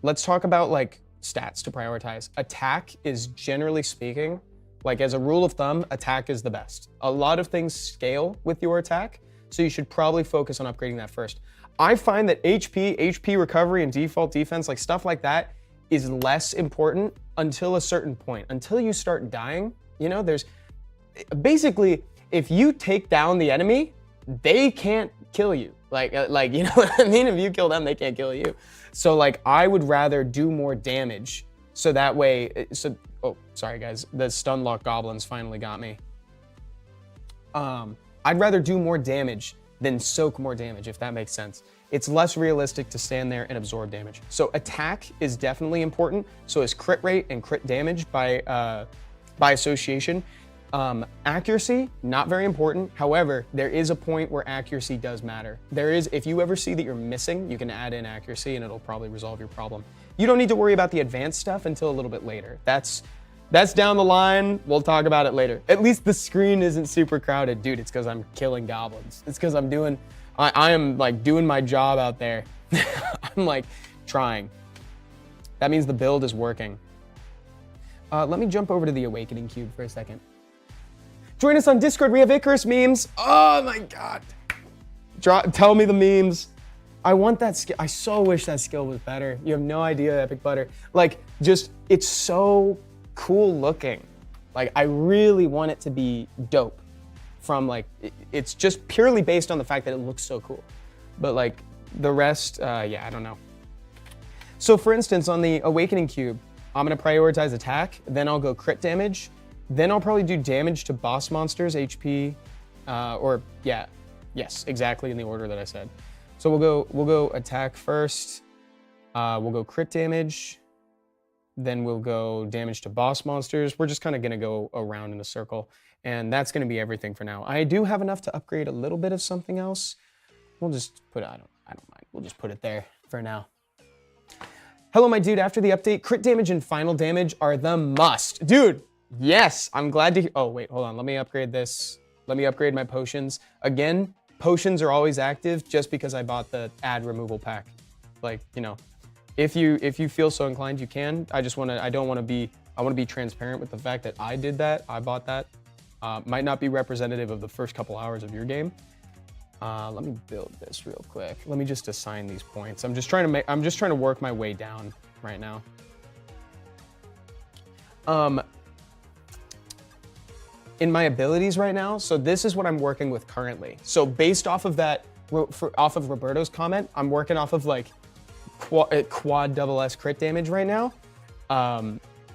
Let's talk about like stats to prioritize. Attack is generally speaking, like as a rule of thumb, attack is the best. A lot of things scale with your attack, so you should probably focus on upgrading that first. I find that HP recovery, and default defense, like stuff like that, is less important until a certain point. Until you start dying, you know, there's basically, if you take down the enemy, they can't kill you. Like you know what I mean? If you kill them, they can't kill you. So like, I would rather do more damage. So that way, oh, sorry guys, the stun lock goblins finally got me. I'd rather do more damage than soak more damage, if that makes sense. It's less realistic to stand there and absorb damage. So attack is definitely important. So is crit rate and crit damage by association. Accuracy, not very important. However, there is a point where accuracy does matter. If you ever see that you're missing, you can add in accuracy and it'll probably resolve your problem. You don't need to worry about the advanced stuff until a little bit later. That's down the line. We'll talk about it later. At least the screen isn't super crowded. Dude, it's because I'm killing goblins. It's because I am like doing my job out there. I'm like trying. That means the build is working. Let me jump over to the Awakening Cube for a second. Join us on Discord. We have Icarus memes. Oh my God. Tell me the memes. I want that skill. I so wish that skill was better. You have no idea, Epic Butter. Like, just, it's so cool looking. Like, I really want it to be dope. From like, it's just purely based on the fact that it looks so cool. But like, the rest, yeah, I don't know. So for instance, on the Awakening Cube, I'm gonna prioritize attack, then I'll go crit damage, then I'll probably do damage to boss monsters, HP, yes, exactly in the order that I said. So we'll go attack first, we'll go crit damage, then we'll go damage to boss monsters. We're just kind of gonna go around in a circle, and that's gonna be everything for now. I do have enough to upgrade a little bit of something else. We'll just put it, I don't mind. We'll just put it there for now. Hello, my dude. After the update, crit damage and final damage are the must. Dude, yes, I'm glad to hear. Oh, wait, hold on. Let me upgrade this. Let me upgrade my potions. Again, potions are always active just because I bought the ad removal pack. Like, you know, if you feel so inclined, you can. I want to be transparent with the fact that I did that. I bought that. Might not be representative of the first couple hours of your game. Let me build this real quick. Let me just assign these points. I'm just trying to work my way down right now. In my abilities right now, so this is what I'm working with currently. So based off of that, off of Roberto's comment, I'm working off of like quad double S crit damage right now.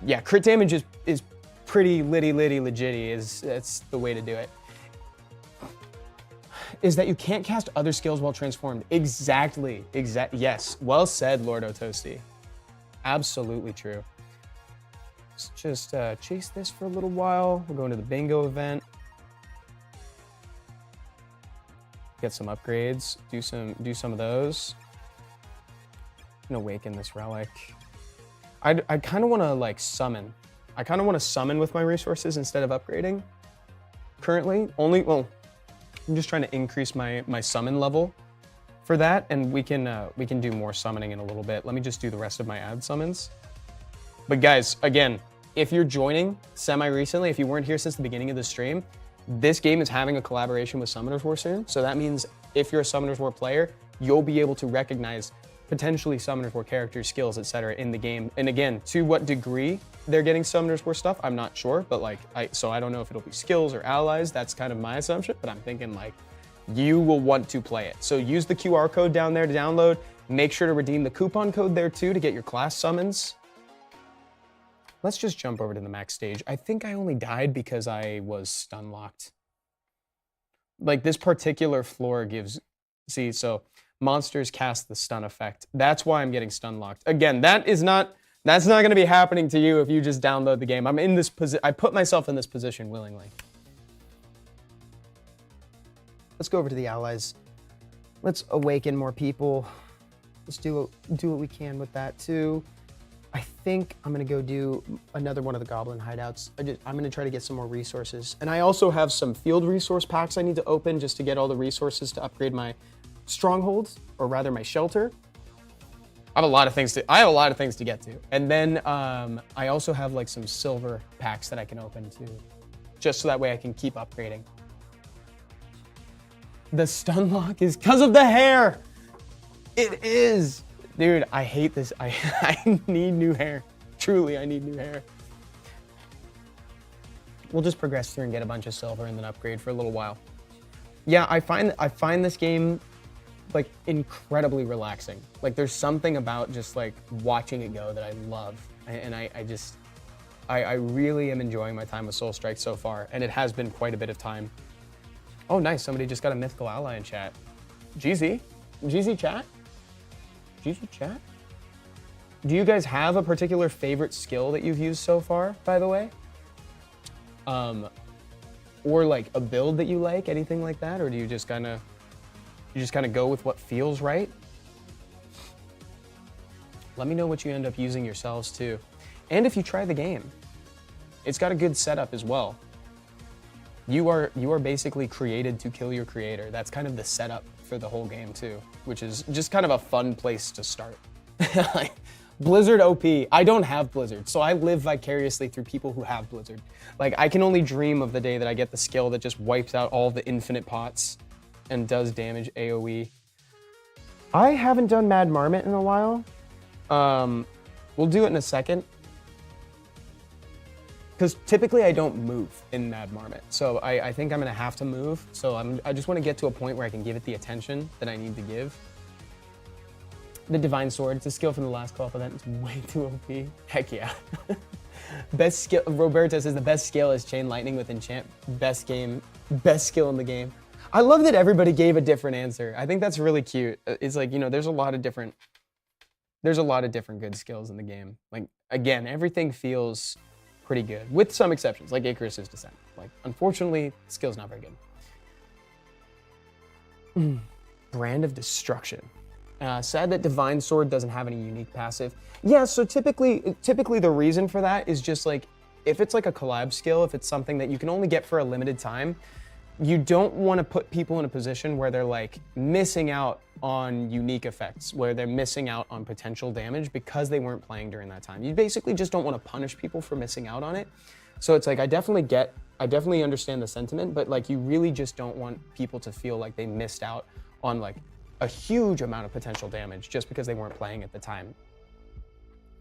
Yeah, crit damage is pretty litty legitty. That's the way to do it. Is that you can't cast other skills while transformed. Exactly. Yes. Well said, Lord Otosti. Absolutely true. Let's just chase this for a little while. We'll go into the bingo event. Get some upgrades. Do some of those. And awaken this relic. I kind of want to like summon. I kind of want to summon with my resources instead of upgrading. Currently, I'm just trying to increase my summon level for that, and we can do more summoning in a little bit. Let me just do the rest of my ad summons. But guys, again, if you're joining semi-recently, if you weren't here since the beginning of the stream, this game is having a collaboration with Summoners War soon. So that means if you're a Summoners War player, you'll be able to recognize potentially Summoners War characters, skills, etc. in the game. And again, to what degree they're getting Summoners War stuff, I'm not sure, but like, so I don't know if it'll be skills or allies. That's kind of my assumption, but I'm thinking like, you will want to play it. So use the QR code down there to download. Make sure to redeem the coupon code there too to get your class summons. Let's just jump over to the max stage. I think I only died because I was stun locked. Like this particular floor gives, see, so monsters cast the stun effect. That's why I'm getting stun locked. Again, that's not going to be happening to you if you just download the game. I'm in this position. I put myself in this position willingly. Let's go over to the allies. Let's awaken more people. Let's do what we can with that too. I think I'm gonna go do another one of the goblin hideouts. I'm gonna try to get some more resources. And I also have some field resource packs I need to open just to get all the resources to upgrade my strongholds, or rather my shelter. I have a lot of things to get to. And then I also have like some silver packs that I can open too, just so that way I can keep upgrading. The stun lock is because of the hair. It is. Dude, I hate this. I need new hair. Truly, I need new hair. We'll just progress through and get a bunch of silver and then upgrade for a little while. Yeah, I find this game like incredibly relaxing. Like there's something about just like watching it go that I love. And I really am enjoying my time with Soul Strike so far. And it has been quite a bit of time. Oh, nice. Somebody just got a mythical ally in chat. GZ chat? GZ chat? Do you guys have a particular favorite skill that you've used so far, by the way? Or like a build that you like, anything like that? Or do you just kind of go with what feels right? Let me know what you end up using yourselves too. And if you try the game, it's got a good setup as well. You are basically created to kill your creator. That's kind of the setup for the whole game too, which is just kind of a fun place to start. Like, Blizzard OP. I don't have Blizzard, so I live vicariously through people who have Blizzard. Like, I can only dream of the day that I get the skill that just wipes out all the infinite pots and does damage AoE. I haven't done Mad Marmot in a while. We'll do it in a second. Because typically I don't move in Mad Marmot, so I think I'm gonna have to move. So I just want to get to a point where I can give it the attention that I need to give. The Divine Sword, it's a skill from the last co-op event. It's way too OP. Heck yeah. Best skill. Roberta says the best skill is Chain Lightning with Enchant. Best skill in the game. I love that everybody gave a different answer. I think that's really cute. It's like, you know, there's a lot of different good skills in the game. Like, again, everything feels pretty good, with some exceptions, like Icarus's Descent. Like, unfortunately, the skill's not very good. Brand of Destruction. Sad that Divine Sword doesn't have any unique passive. Yeah, so typically the reason for that is just like, if it's like a collab skill, if it's something that you can only get for a limited time, you don't want to put people in a position where they're like missing out on unique effects, where they're missing out on potential damage because they weren't playing during that time. You basically just don't want to punish people for missing out on it. So it's like, I definitely understand the sentiment, but like, you really just don't want people to feel like they missed out on like a huge amount of potential damage just because they weren't playing at the time.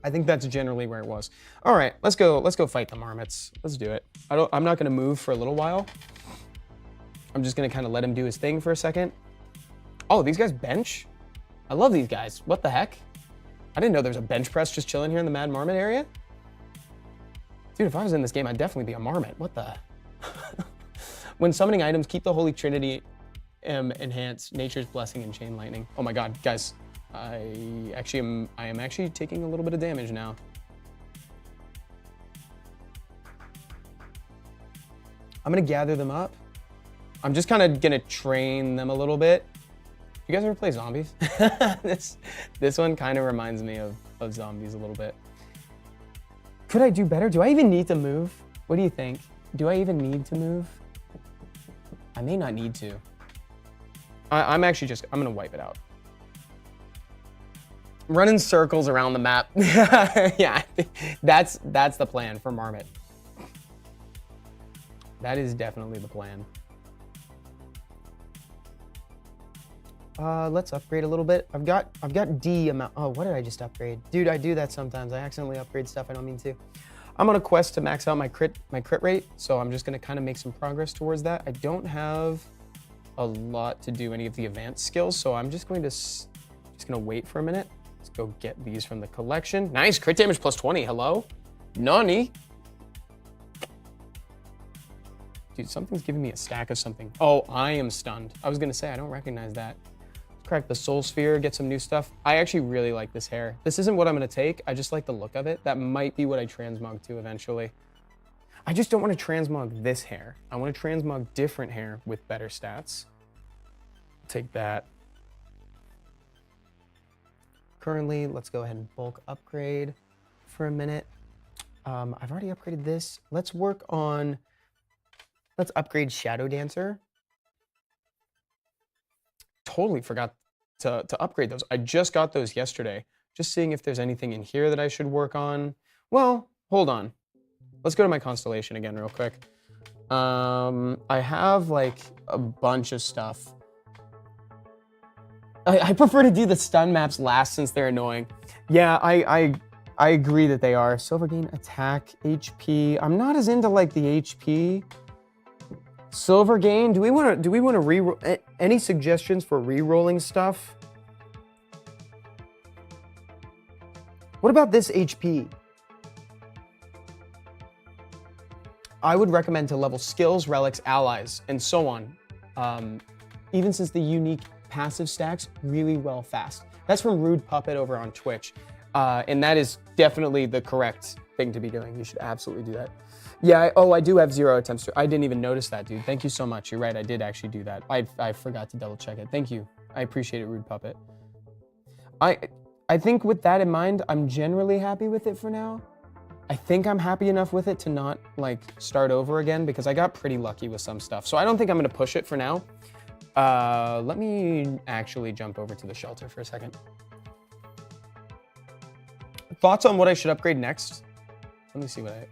I think that's generally where it was. All right, let's go fight the marmots. Let's do it. I'm not gonna move for a little while. I'm just gonna kind of let him do his thing for a second. Oh, these guys bench? I love these guys. What the heck? I didn't know there was a bench press just chilling here in the Mad Marmot area. Dude, if I was in this game, I'd definitely be a marmot. What the? When summoning items, keep the Holy Trinity enhance Nature's Blessing and Chain Lightning. Oh my God, guys. I am actually taking a little bit of damage now. I'm gonna gather them up. I'm just kind of gonna train them a little bit. You guys ever play zombies? This one kind of reminds me of zombies a little bit. Could I do better? Do I even need to move? What do you think? Do I even need to move? I may not need to. I'm gonna wipe it out. Running circles around the map. Yeah, that's the plan for Marmot. That is definitely the plan. Let's upgrade a little bit. I've got D amount. Oh, what did I just upgrade? Dude, I do that sometimes. I accidentally upgrade stuff I don't mean to. I'm on a quest to max out my crit rate, so I'm just gonna kind of make some progress towards that. I don't have a lot to do any of the advanced skills, so I'm just gonna wait for a minute. Let's go get these from the collection. Nice, crit damage plus 20, hello? Nani? Dude, something's giving me a stack of something. Oh, I am stunned. I was gonna say, I don't recognize that. Let's crack the soul sphere, get some new stuff. I actually really like this hair. This isn't what I'm gonna take, I just like the look of it. That might be what I transmog to eventually. I just don't wanna transmog this hair. I wanna transmog different hair with better stats. Take that. Currently, let's go ahead and bulk upgrade for a minute. I've already upgraded this. Let's upgrade Shadow Dancer. Totally forgot to upgrade those. I just got those yesterday. Just seeing if there's anything in here that I should work on. Well, hold on. Let's go to my constellation again real quick. I have like a bunch of stuff. I prefer to do the stun maps last since they're annoying. Yeah, I agree that they are. Silver gain, attack, HP. I'm not as into like the HP. Silver gain. Do we want to reroll? Any suggestions for re-rolling stuff? What about this HP? I would recommend to level skills, relics, allies, and so on. Even since the unique passive stacks really well fast. That's from Rude Puppet over on Twitch. And that is definitely the correct thing to be doing. You should absolutely do that. Yeah, I do have 0 attempts to, I didn't even notice that, dude. Thank you so much. You're right, I did actually do that. I forgot to double check it. Thank you. I appreciate it, Rude Puppet. I think with that in mind, I'm generally happy with it for now. I think I'm happy enough with it to not like start over again because I got pretty lucky with some stuff. So I don't think I'm gonna push it for now. Let me actually jump over to the shelter for a second. Thoughts on what I should upgrade next? Let me see what I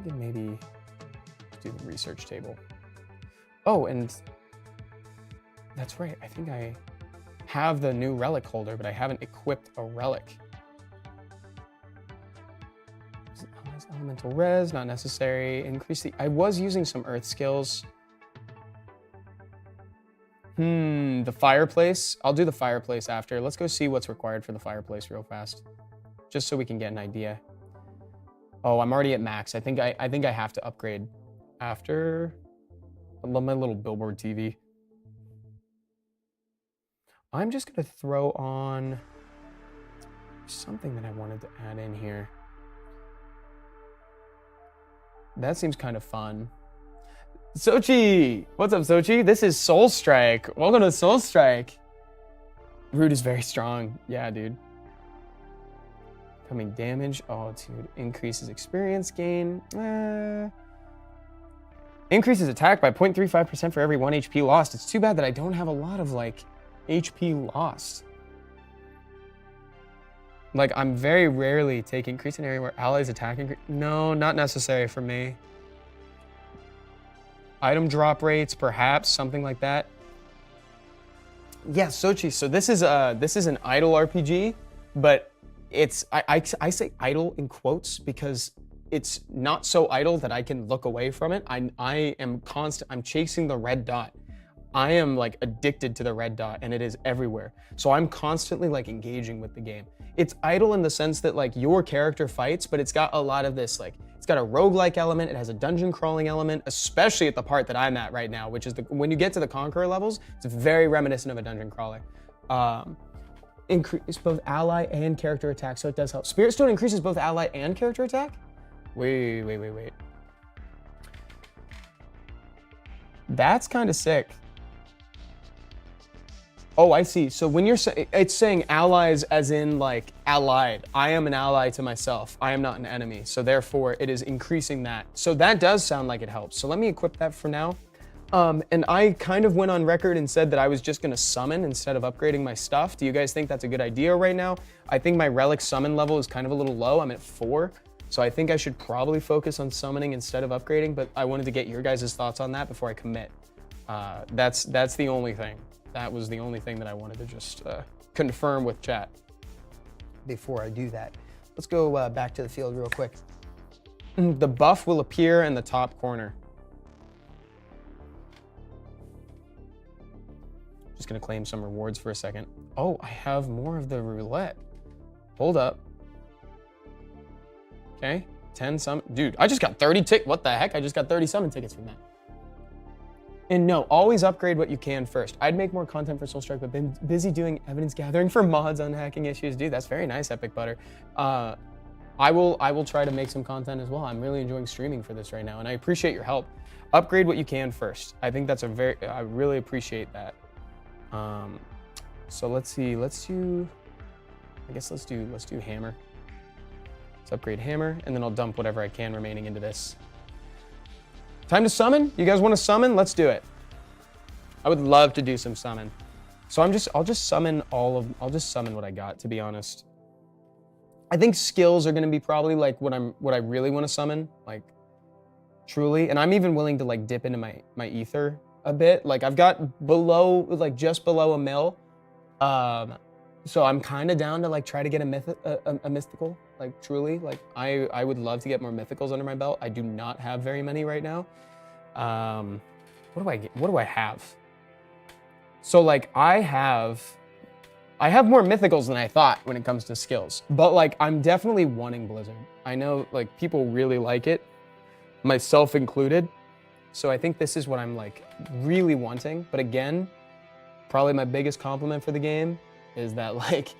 think maybe do the research table. Oh, and that's right. I think I have the new relic holder, but I haven't equipped a relic. Elemental res, not necessary. Increase the, I was using some earth skills. The fireplace. I'll do the fireplace after. Let's go see what's required for the fireplace real fast. Just so we can get an idea. Oh, I'm already at max. I think I have to upgrade after. I love my little billboard TV. I'm just gonna throw on something that I wanted to add in here. That seems kind of fun. Sochi! What's up, Sochi? This is Soul Strike. Welcome to Soul Strike. Root is very strong. Yeah, dude. Coming damage. Oh, dude. Increases experience gain. Increases attack by 0.35% for every 1 HP lost. It's too bad that I don't have a lot of, like, HP lost. Like, I'm very rarely taking increase in area where allies attack. No, not necessary for me. Item drop rates, perhaps, something like that. Yeah, Sochi. So this is an idle RPG, but it's I say idle in quotes because it's not so idle that I can look away from it. I'm chasing the red dot. I am like addicted to the red dot and it is everywhere. So I'm constantly like engaging with the game. It's idle in the sense that like your character fights, but it's got a lot of this like, it's got a roguelike element, it has a dungeon crawling element, especially at the part that I'm at right now, which is when you get to the Conqueror levels, it's very reminiscent of a dungeon crawler. Increase both ally and character attack, so it does help. Spirit Stone increases both ally and character attack? Wait. That's kind of sick. Oh, I see. So when it's saying allies as in like allied. I am an ally to myself. I am not an enemy. So therefore it is increasing that. So that does sound like it helps. So let me equip that for now. And I kind of went on record and said that I was just gonna summon instead of upgrading my stuff. Do you guys think that's a good idea right now? I think my relic summon level is kind of a little low. I'm at 4. So I think I should probably focus on summoning instead of upgrading, but I wanted to get your guys' thoughts on that before I commit. That's the only thing. That was the only thing that I wanted to just confirm with chat before I do that. Let's go back to the field real quick. The buff will appear in the top corner. Just gonna claim some rewards for a second. Oh, I have more of the roulette. Hold up. Okay, 10 summon. Dude, I just got 30 what the heck? I just got 30 summon tickets from that. And no, always upgrade what you can first. I'd make more content for Soulstrike, but been busy doing evidence gathering for mods on hacking issues. Dude, that's very nice, Epic Butter. I will try to make some content as well. I'm really enjoying streaming for this right now, and I appreciate your help. Upgrade what you can first. I think that's I really appreciate that. So let's see, let's do hammer. Let's upgrade hammer, and then I'll dump whatever I can remaining into this. Time to summon? You guys want to summon? Let's do it. I would love to do some summon. So I'll just summon what I got, to be honest. I think skills are gonna be probably like what I really want to summon, like truly. And I'm even willing to like dip into my ether a bit. Like I've got just below a mil. So I'm kind of down to like try to get a mythical, like truly. Like I would love to get more mythicals under my belt. I do not have very many right now. What do I have? So like I have more mythicals than I thought when it comes to skills, but like I'm definitely wanting Blizzard. I know like people really like it, myself included. So I think this is what I'm like really wanting. But again, probably my biggest compliment for the game is that like,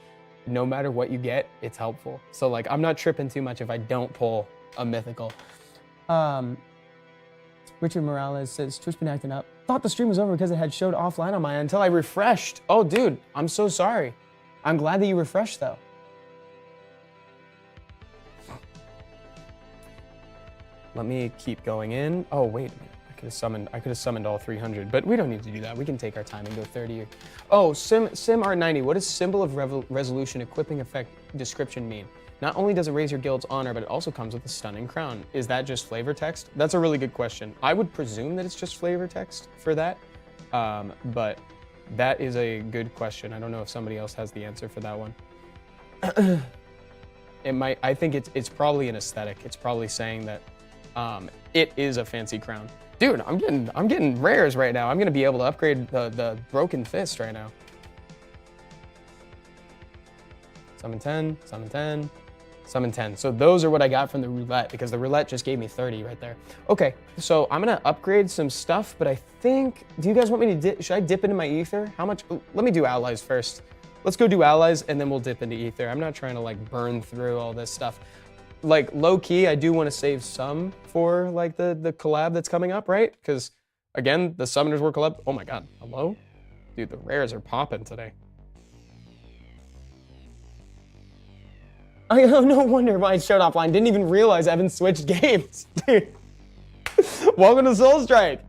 no matter what you get, it's helpful. So like, I'm not tripping too much if I don't pull a mythical. Richard Morales says, Twitch been acting up. Thought the stream was over because it had showed offline on my end until I refreshed. Oh dude, I'm so sorry. I'm glad that you refreshed though. Let me keep going in. Oh, wait a minute. I could have summoned all 300, but we don't need to do that. We can take our time and go 30. Oh, Sim R90. What does symbol of resolution equipping effect description mean? Not only does it raise your guild's honor, but it also comes with a stunning crown. Is that just flavor text? That's a really good question. I would presume that it's just flavor text for that, but that is a good question. I don't know if somebody else has the answer for that one. It might. I think it's probably an aesthetic. It's probably saying that it is a fancy crown. Dude, I'm getting rares right now. I'm gonna be able to upgrade the broken fist right now. Summon 10, summon 10, summon 10. So those are what I got from the roulette because the roulette just gave me 30 right there. Okay, so I'm gonna upgrade some stuff, but I think, do you guys want me to should I dip into my ether? How much? Let me do allies first. Let's go do allies and then we'll dip into ether. I'm not trying to like burn through all this stuff. Like low key, I do want to save some for like the collab that's coming up, right? Because again, the summoners were collab. Oh my god, hello? Dude, the rares are popping today. I no wonder why it showed offline. Didn't even realize Evan switched games. Dude. Welcome to Soul Strike.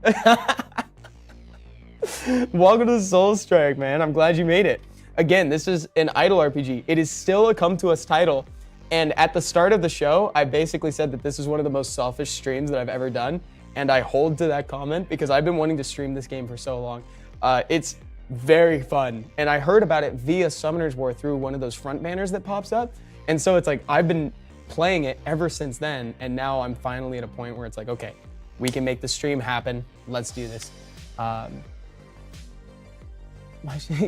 Welcome to Soul Strike, man. I'm glad you made it. Again, this is an idle RPG. It is still a come to us title. And at the start of the show, I basically said that this is one of the most selfish streams that I've ever done. And I hold to that comment because I've been wanting to stream this game for so long. It's very fun. And I heard about it via Summoner's War through one of those front banners that pops up. And so it's like, I've been playing it ever since then. And now I'm finally at a point where it's like, okay, we can make the stream happen. Let's do this.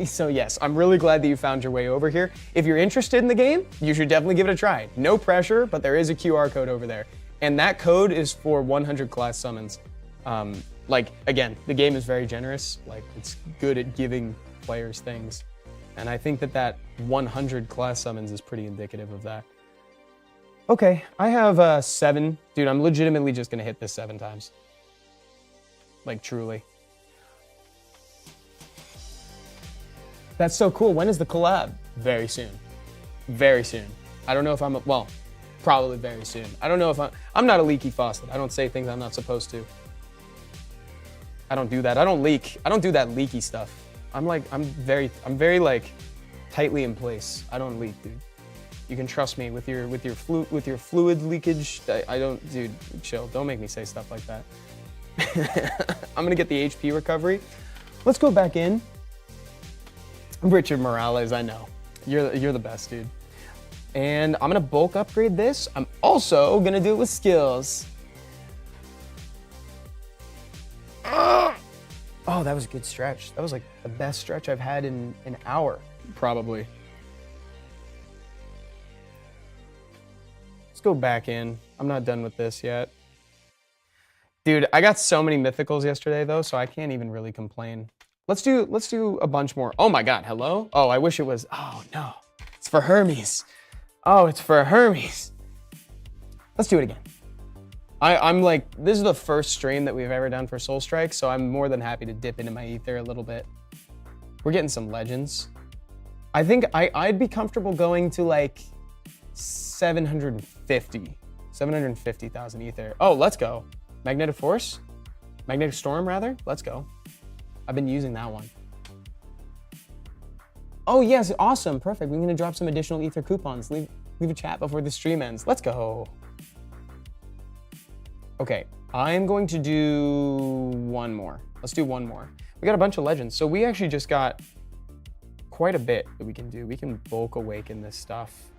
So yes, I'm really glad that you found your way over here. If you're interested in the game, you should definitely give it a try. No pressure, but there is a QR code over there. And that code is for 100 class summons. Like, again, the game is very generous. Like, it's good at giving players things. And I think that that 100 class summons is pretty indicative of that. Okay, I have 7. Dude, I'm legitimately just gonna hit this 7 times. Like, truly. That's so cool. When is the collab? Very soon. Very soon. I don't know if well, probably very soon. I don't know if I'm not a leaky faucet. I don't say things I'm not supposed to. I don't do that. I don't leak. I don't do that leaky stuff. I'm very like tightly in place. I don't leak, dude. You can trust me with your fluid leakage. I don't, dude, chill. Don't make me say stuff like that. I'm gonna get the HP recovery. Let's go back in. Richard Morales, I know. You're the best, dude. And I'm gonna bulk upgrade this. I'm also gonna do it with skills. Oh, that was a good stretch. That was like the best stretch I've had in an hour, probably. Let's go back in. I'm not done with this yet. Dude, I got so many mythicals yesterday though, so I can't even really complain. Let's do a bunch more. Oh my God, hello? Oh, I wish it was, oh no, it's for Hermes. Oh, it's for Hermes. Let's do it again. I'm like, this is the first stream that we've ever done for Soul Strike, so I'm more than happy to dip into my ether a little bit. We're getting some legends. I think I'd be comfortable going to like 750,000 ether. Oh, let's go. Magnetic Force? Magnetic Storm, rather? Let's go. I've been using that one. Oh yes, awesome, perfect. We're gonna drop some additional ether coupons. Leave a chat before the stream ends. Let's go. Okay, I'm going to do one more. Let's do one more. We got a bunch of legends, so we actually just got quite a bit that we can do. We can bulk awaken this stuff.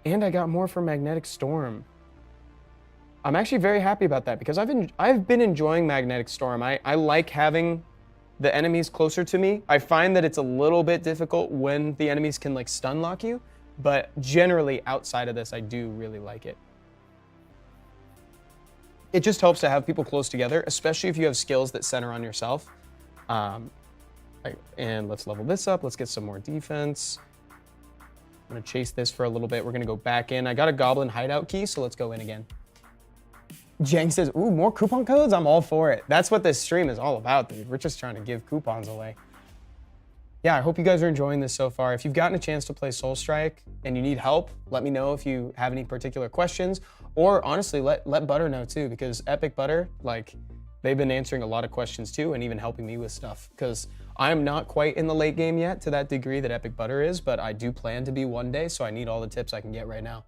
And I got more for Magnetic Storm. I'm actually very happy about that because I've been enjoying Magnetic Storm. I like having the enemies closer to me. I find that it's a little bit difficult when the enemies can like stun lock you, but generally outside of this, I do really like it. It just helps to have people close together, especially if you have skills that center on yourself. And let's level this up. Let's get some more defense. I'm gonna chase this for a little bit. We're gonna go back in. I got a goblin hideout key, so let's go in again. Jang says, ooh, more coupon codes? I'm all for it. That's what this stream is all about, dude. We're just trying to give coupons away. Yeah, I hope you guys are enjoying this so far. If you've gotten a chance to play Soul Strike and you need help, let me know if you have any particular questions. Or honestly, let Butter know too, because Epic Butter, like, they've been answering a lot of questions too and even helping me with stuff. Because I'm not quite in the late game yet to that degree that Epic Butter is, but I do plan to be one day, so I need all the tips I can get right now.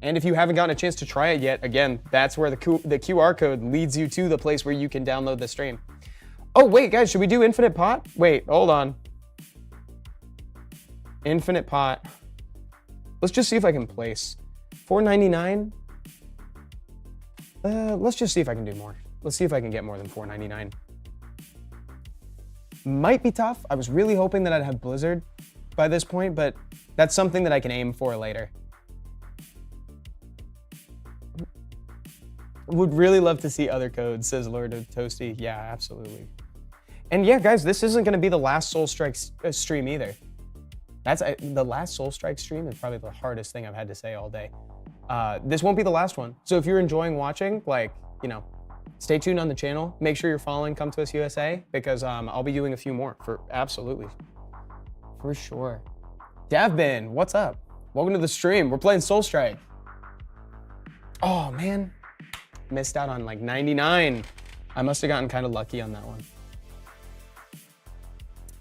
And if you haven't gotten a chance to try it yet, again, that's where the QR code leads you to the place where you can download the stream. Oh, wait, guys, should we do Infinite Pot? Wait, hold on. Infinite Pot. Let's just see if I can place. $4.99? Let's just see if I can do more. Let's see if I can get more than $4.99. Might be tough. I was really hoping that I'd have Blizzard by this point, but that's something that I can aim for later. Would really love to see other codes, says Lord of Toasty. Yeah, absolutely. And yeah, guys, this isn't going to be the last Soul Strike stream either. That's the last Soul Strike stream is probably the hardest thing I've had to say all day. This won't be the last one. So if you're enjoying watching, like, you know, stay tuned on the channel. Make sure you're following Come To Us USA because I'll be doing a few more for absolutely. For sure. Davbin, what's up? Welcome to the stream. We're playing Soul Strike. Oh man, missed out on like 99. I must have gotten kind of lucky on that one.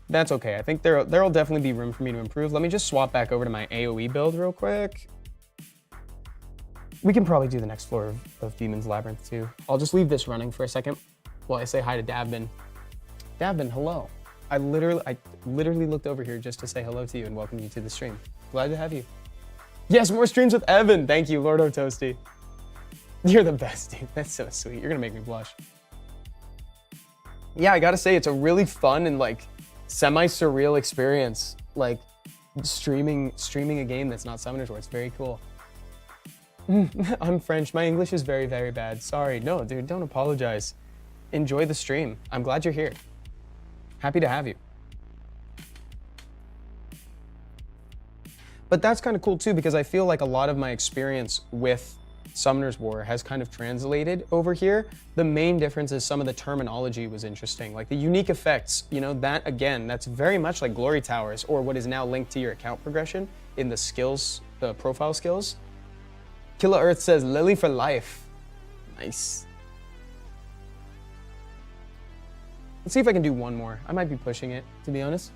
That's okay. I think there'll definitely be room for me to improve. Let me just swap back over to my AoE build real quick. We can probably do the next floor of Demon's Labyrinth too. I'll just leave this running for a second while I say hi to Davbin. Davbin, hello. I literally looked over here just to say hello to you and welcome you to the stream. Glad to have you. Yes, more streams with Evan. Thank you, Lord Toasty. You're the best, dude. That's so sweet. You're gonna make me blush. Yeah, I gotta say, it's a really fun and like semi-surreal experience, like streaming a game that's not Summoners War. It's very cool. I'm French. My English is very, very bad. Sorry. No, dude, don't apologize. Enjoy the stream. I'm glad you're here. Happy to have you. But that's kind of cool too, because I feel like a lot of my experience with Summoners War has kind of translated over here. The main difference is some of the terminology was interesting, like the unique effects, you know, that again, that's very much like Glory Towers or what is now linked to your account progression in the skills, the profile skills. Killa Earth says Lily for life. Nice. Let's see if I can do one more. I might be pushing it, to be honest.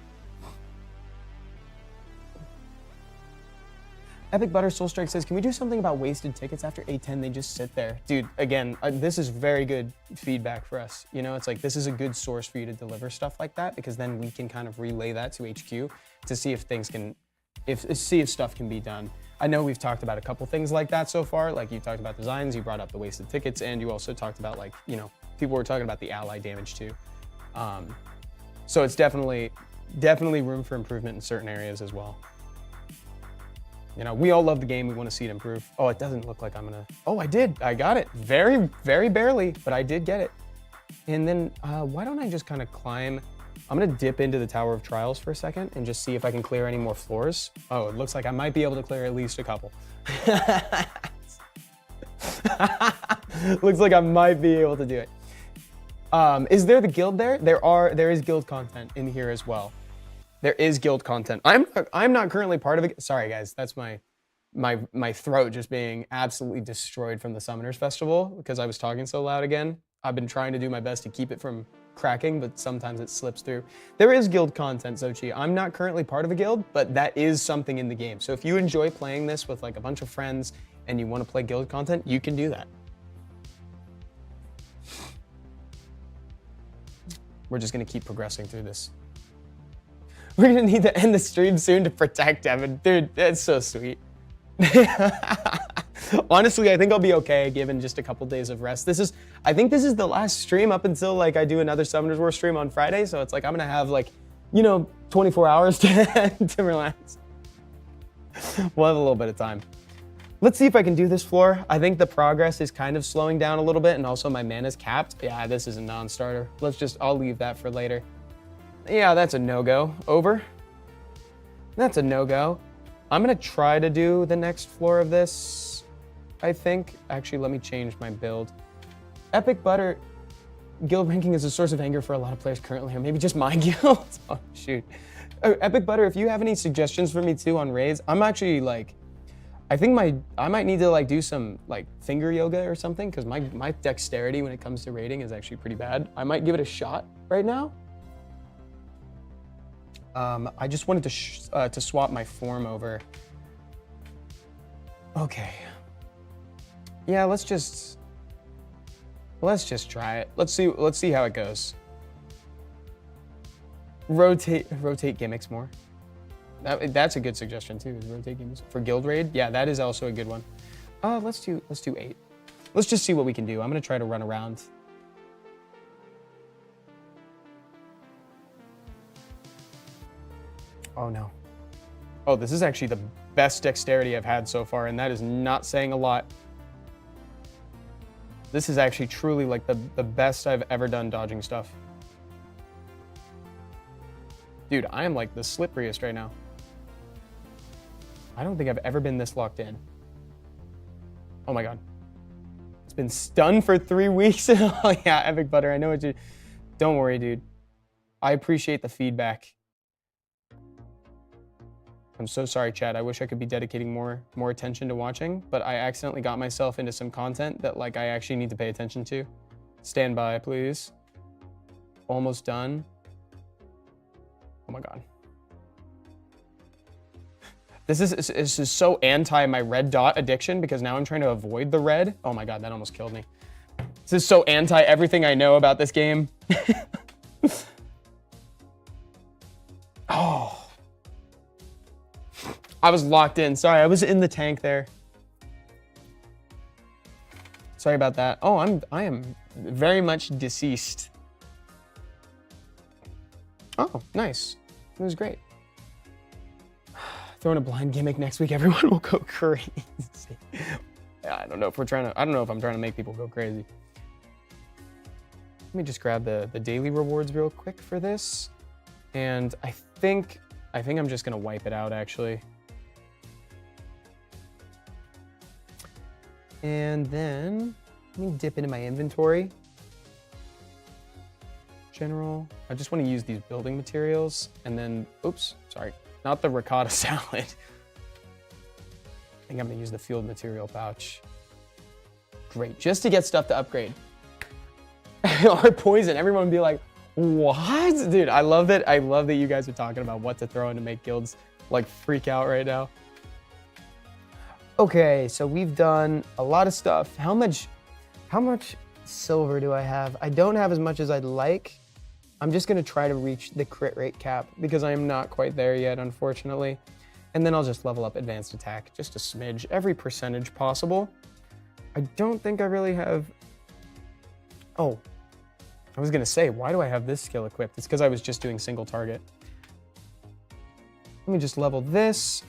Epic Butter Soul Strike says, can we do something about wasted tickets after A10? They just sit there. Dude, again, this is very good feedback for us. You know, it's like, this is a good source for you to deliver stuff like that, because then we can kind of relay that to HQ to see if things can, see if stuff can be done. I know we've talked about a couple things like that so far. Like you talked about designs, you brought up the wasted tickets, and you also talked about like, you know, people were talking about the ally damage too. So it's definitely room for improvement in certain areas as well. You know, we all love the game. We want to see it improve. Oh, it doesn't look like I'm gonna, oh, I did. I got it. Very, very barely, but I did get it. And then why don't I just kind of climb? I'm gonna dip into the Tower of Trials for a second and just see if I can clear any more floors. Oh, it looks like I might be able to clear at least a couple. Looks like I might be able to do it. Is there the guild there? There is guild content in here as well. There is guild content. I'm not currently part of it. Sorry guys, that's my throat just being absolutely destroyed from the Summoners Festival because I was talking so loud again. I've been trying to do my best to keep it from cracking, but sometimes it slips through. There is guild content, Zochi. I'm not currently part of a guild, but that is something in the game. So if you enjoy playing this with like a bunch of friends and you want to play guild content, you can do that. We're just gonna keep progressing through this. We're gonna need to end the stream soon to protect Evan. Dude, that's so sweet. Honestly, I think I'll be okay given just a couple days of rest. I think this is the last stream up until like I do another Summoners War stream on Friday. So it's like I'm gonna have like, you know, 24 hours to relax. We'll have a little bit of time. Let's see if I can do this floor. I think the progress is kind of slowing down a little bit and also my mana's capped. Yeah, this is a non-starter. I'll leave that for later. Yeah, that's a no-go. Over. That's a no-go. I'm gonna try to do the next floor of this, I think. Actually, let me change my build. Epic Butter guild ranking is a source of anger for a lot of players currently, or maybe just my guild. Oh, shoot. Oh, Epic Butter, if you have any suggestions for me too on raids, I'm actually like, I think I might need to like do some like finger yoga or something because my dexterity when it comes to raiding is actually pretty bad. I might give it a shot right now. I just wanted to swap my form over. Okay. Yeah, let's just try it. Let's see how it goes. Rotate gimmicks more. That's a good suggestion too, is rotate gimmicks. For guild raid, yeah, that is also a good one. Let's do 8. Let's just see what we can do. I'm gonna try to run around. Oh no. Oh, this is actually the best dexterity I've had so far, and that is not saying a lot. This is actually truly like the best I've ever done dodging stuff. Dude, I am like the slipperiest right now. I don't think I've ever been this locked in. Oh my God. It's been stunned for 3 weeks. Oh yeah, Epic Butter, I know what you... Don't worry, dude. I appreciate the feedback. I'm so sorry, chat. I wish I could be dedicating more attention to watching, but I accidentally got myself into some content that like I actually need to pay attention to. Stand by, please. Almost done. Oh my God. This is so anti my red dot addiction because now I'm trying to avoid the red. Oh my God, that almost killed me. This is so anti everything I know about this game. Oh. I was locked in. Sorry, I was in the tank there. Sorry about that. Oh, I am very much deceased. Oh, nice. It was great. Throwing a blind gimmick next week, everyone will go crazy. Yeah, I don't know if I'm trying to make people go crazy. Let me just grab the daily rewards real quick for this. And I think I'm just gonna wipe it out actually. And then let me dip into my inventory. General, I just want to use these building materials and then, oops, sorry, not the ricotta salad. I think I'm gonna use the field material pouch. Great, just to get stuff to upgrade. Or poison, everyone would be like, what? Dude, I love that you guys are talking about what to throw in to make guilds like freak out right now. Okay, so we've done a lot of stuff. How much silver do I have? I don't have as much as I'd like. I'm just gonna try to reach the crit rate cap because I am not quite there yet, unfortunately. And then I'll just level up advanced attack, just a smidge, every percentage possible. I don't think I really have, oh, I was gonna say, why do I have this skill equipped? It's because I was just doing single target. Let me just level this.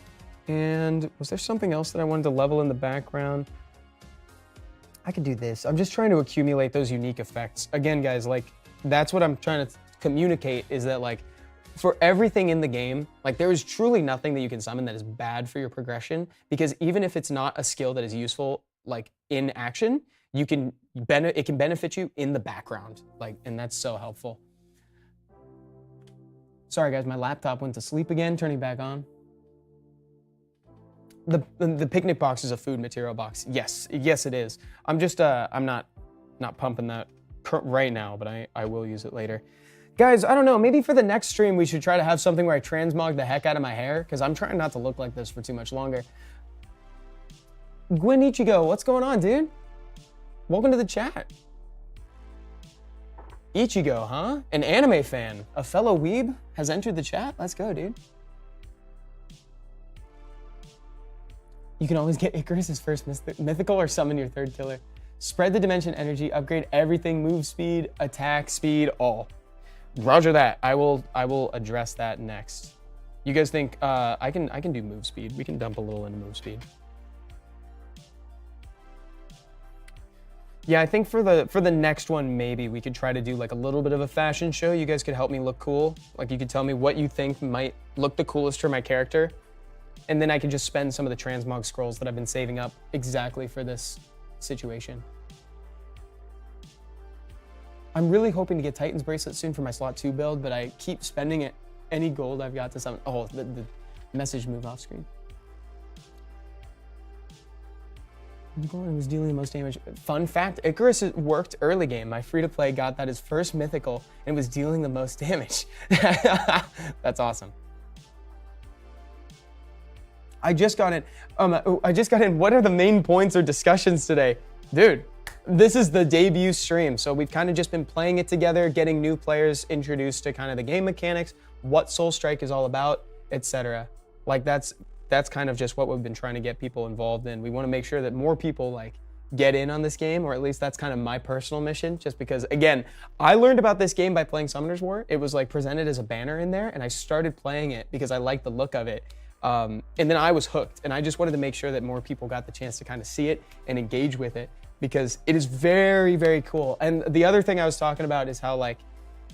And was there something else that I wanted to level in the background? I could do this. I'm just trying to accumulate those unique effects. Again, guys, like that's what I'm trying to communicate is that like for everything in the game, like there is truly nothing that you can summon that is bad for your progression because even if it's not a skill that is useful like in action, it can benefit you in the background. Like, and that's so helpful. Sorry guys, my laptop went to sleep again, turning back on. The picnic box is a food material box. Yes, it is. I'm just, I'm not pumping that right now, but I will use it later. Guys, I don't know, maybe for the next stream, we should try to have something where I transmog the heck out of my hair, because I'm trying not to look like this for too much longer. Gwen Ichigo, what's going on, dude? Welcome to the chat. Ichigo, huh? An anime fan, a fellow weeb has entered the chat. Let's go, dude. You can always get Icarus as first mythical or summon your third killer. Spread the dimension energy, upgrade everything, move speed, attack speed, all. Roger that. I will address that next. You guys think I can do move speed? We can dump a little into move speed. Yeah, I think for the next one, maybe we could try to do like a little bit of a fashion show. You guys could help me look cool. Like you could tell me what you think might look the coolest for my character. And then I can just spend some of the transmog scrolls that I've been saving up exactly for this situation. I'm really hoping to get Titan's Bracelet soon for my slot 2 build, but I keep spending it any gold I've got to summon. Oh, the message moved off screen. Gordon was dealing the most damage. Fun fact, Icarus worked early game. My free-to-play got that his first mythical and was dealing the most damage. That's awesome. I just got in. What are the main points or discussions today? Dude, this is the debut stream. So we've kind of just been playing it together, getting new players introduced to kind of the game mechanics, what Soul Strike is all about, etc. Like that's kind of just what we've been trying to get people involved in. We want to make sure that more people like get in on this game, or at least that's kind of my personal mission, just because, again, I learned about this game by playing Summoner's War. It was like presented as a banner in there, and I started playing it because I liked the look of it. And then I was hooked, and I just wanted to make sure that more people got the chance to kind of see it and engage with it, because it is very, very cool. And the other thing I was talking about is how, like,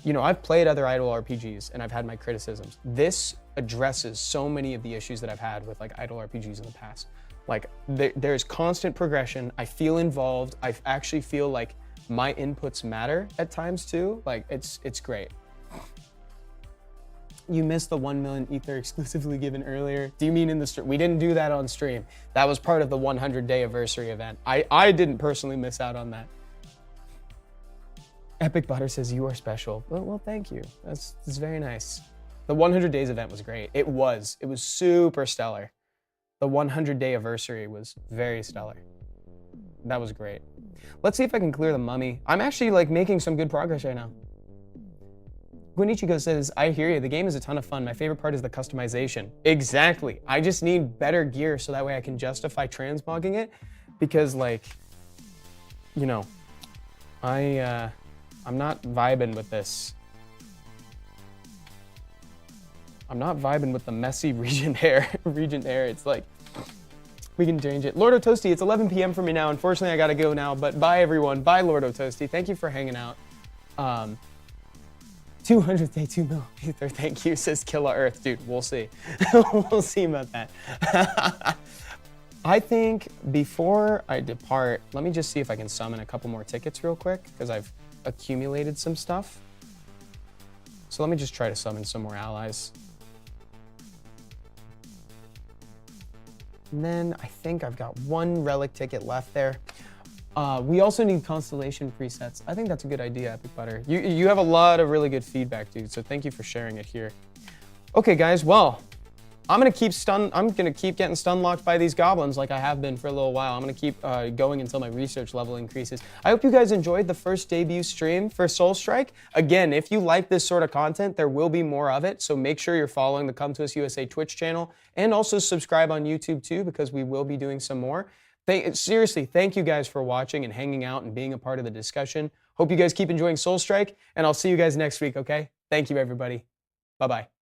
you know, I've played other idle RPGs and I've had my criticisms. This addresses so many of the issues that I've had with like idle RPGs in the past. Like there's constant progression. I feel involved. I actually feel like my inputs matter at times too. Like it's great. You missed the 1 million ether exclusively given earlier. Do you mean in the stream? We didn't do that on stream. That was part of the 100-day anniversary event. I didn't personally miss out on that. Epic Butter says, you are special. Well, thank you. That's very nice. The 100 days event was great. It was super stellar. The 100-day anniversary was very stellar. That was great. Let's see if I can clear the mummy. I'm actually like making some good progress right now. Gunichigo says, I hear you. The game is a ton of fun. My favorite part is the customization. Exactly. I just need better gear so that way I can justify transmogging it, because like, you know, I'm not vibing with this. I'm not vibing with the messy Regent hair. It's like, we can change it. Lordo Toasty, it's 11 p.m. for me now. Unfortunately, I gotta go now, but bye everyone. Bye Lordo Toasty. Thank you for hanging out. 200th day, 2 mil ether. Thank you, says Killa Earth. Dude, we'll see. We'll see about that. I think before I depart, let me just see if I can summon a couple more tickets real quick, because I've accumulated some stuff. So let me just try to summon some more allies. And then I think I've got one relic ticket left there. We also need constellation presets. I think that's a good idea, Epic Butter. You have a lot of really good feedback, dude, so thank you for sharing it here. Okay, guys, well, I'm gonna keep getting stun locked by these goblins like I have been for a little while. I'm gonna keep going until my research level increases. I hope you guys enjoyed the first debut stream for Soul Strike. Again, if you like this sort of content, there will be more of it, so make sure you're following the Come To Us USA Twitch channel, and also subscribe on YouTube too, because we will be doing some more. Seriously, thank you guys for watching and hanging out and being a part of the discussion. Hope you guys keep enjoying Soul Strike, and I'll see you guys next week, okay? Thank you, everybody. Bye-bye.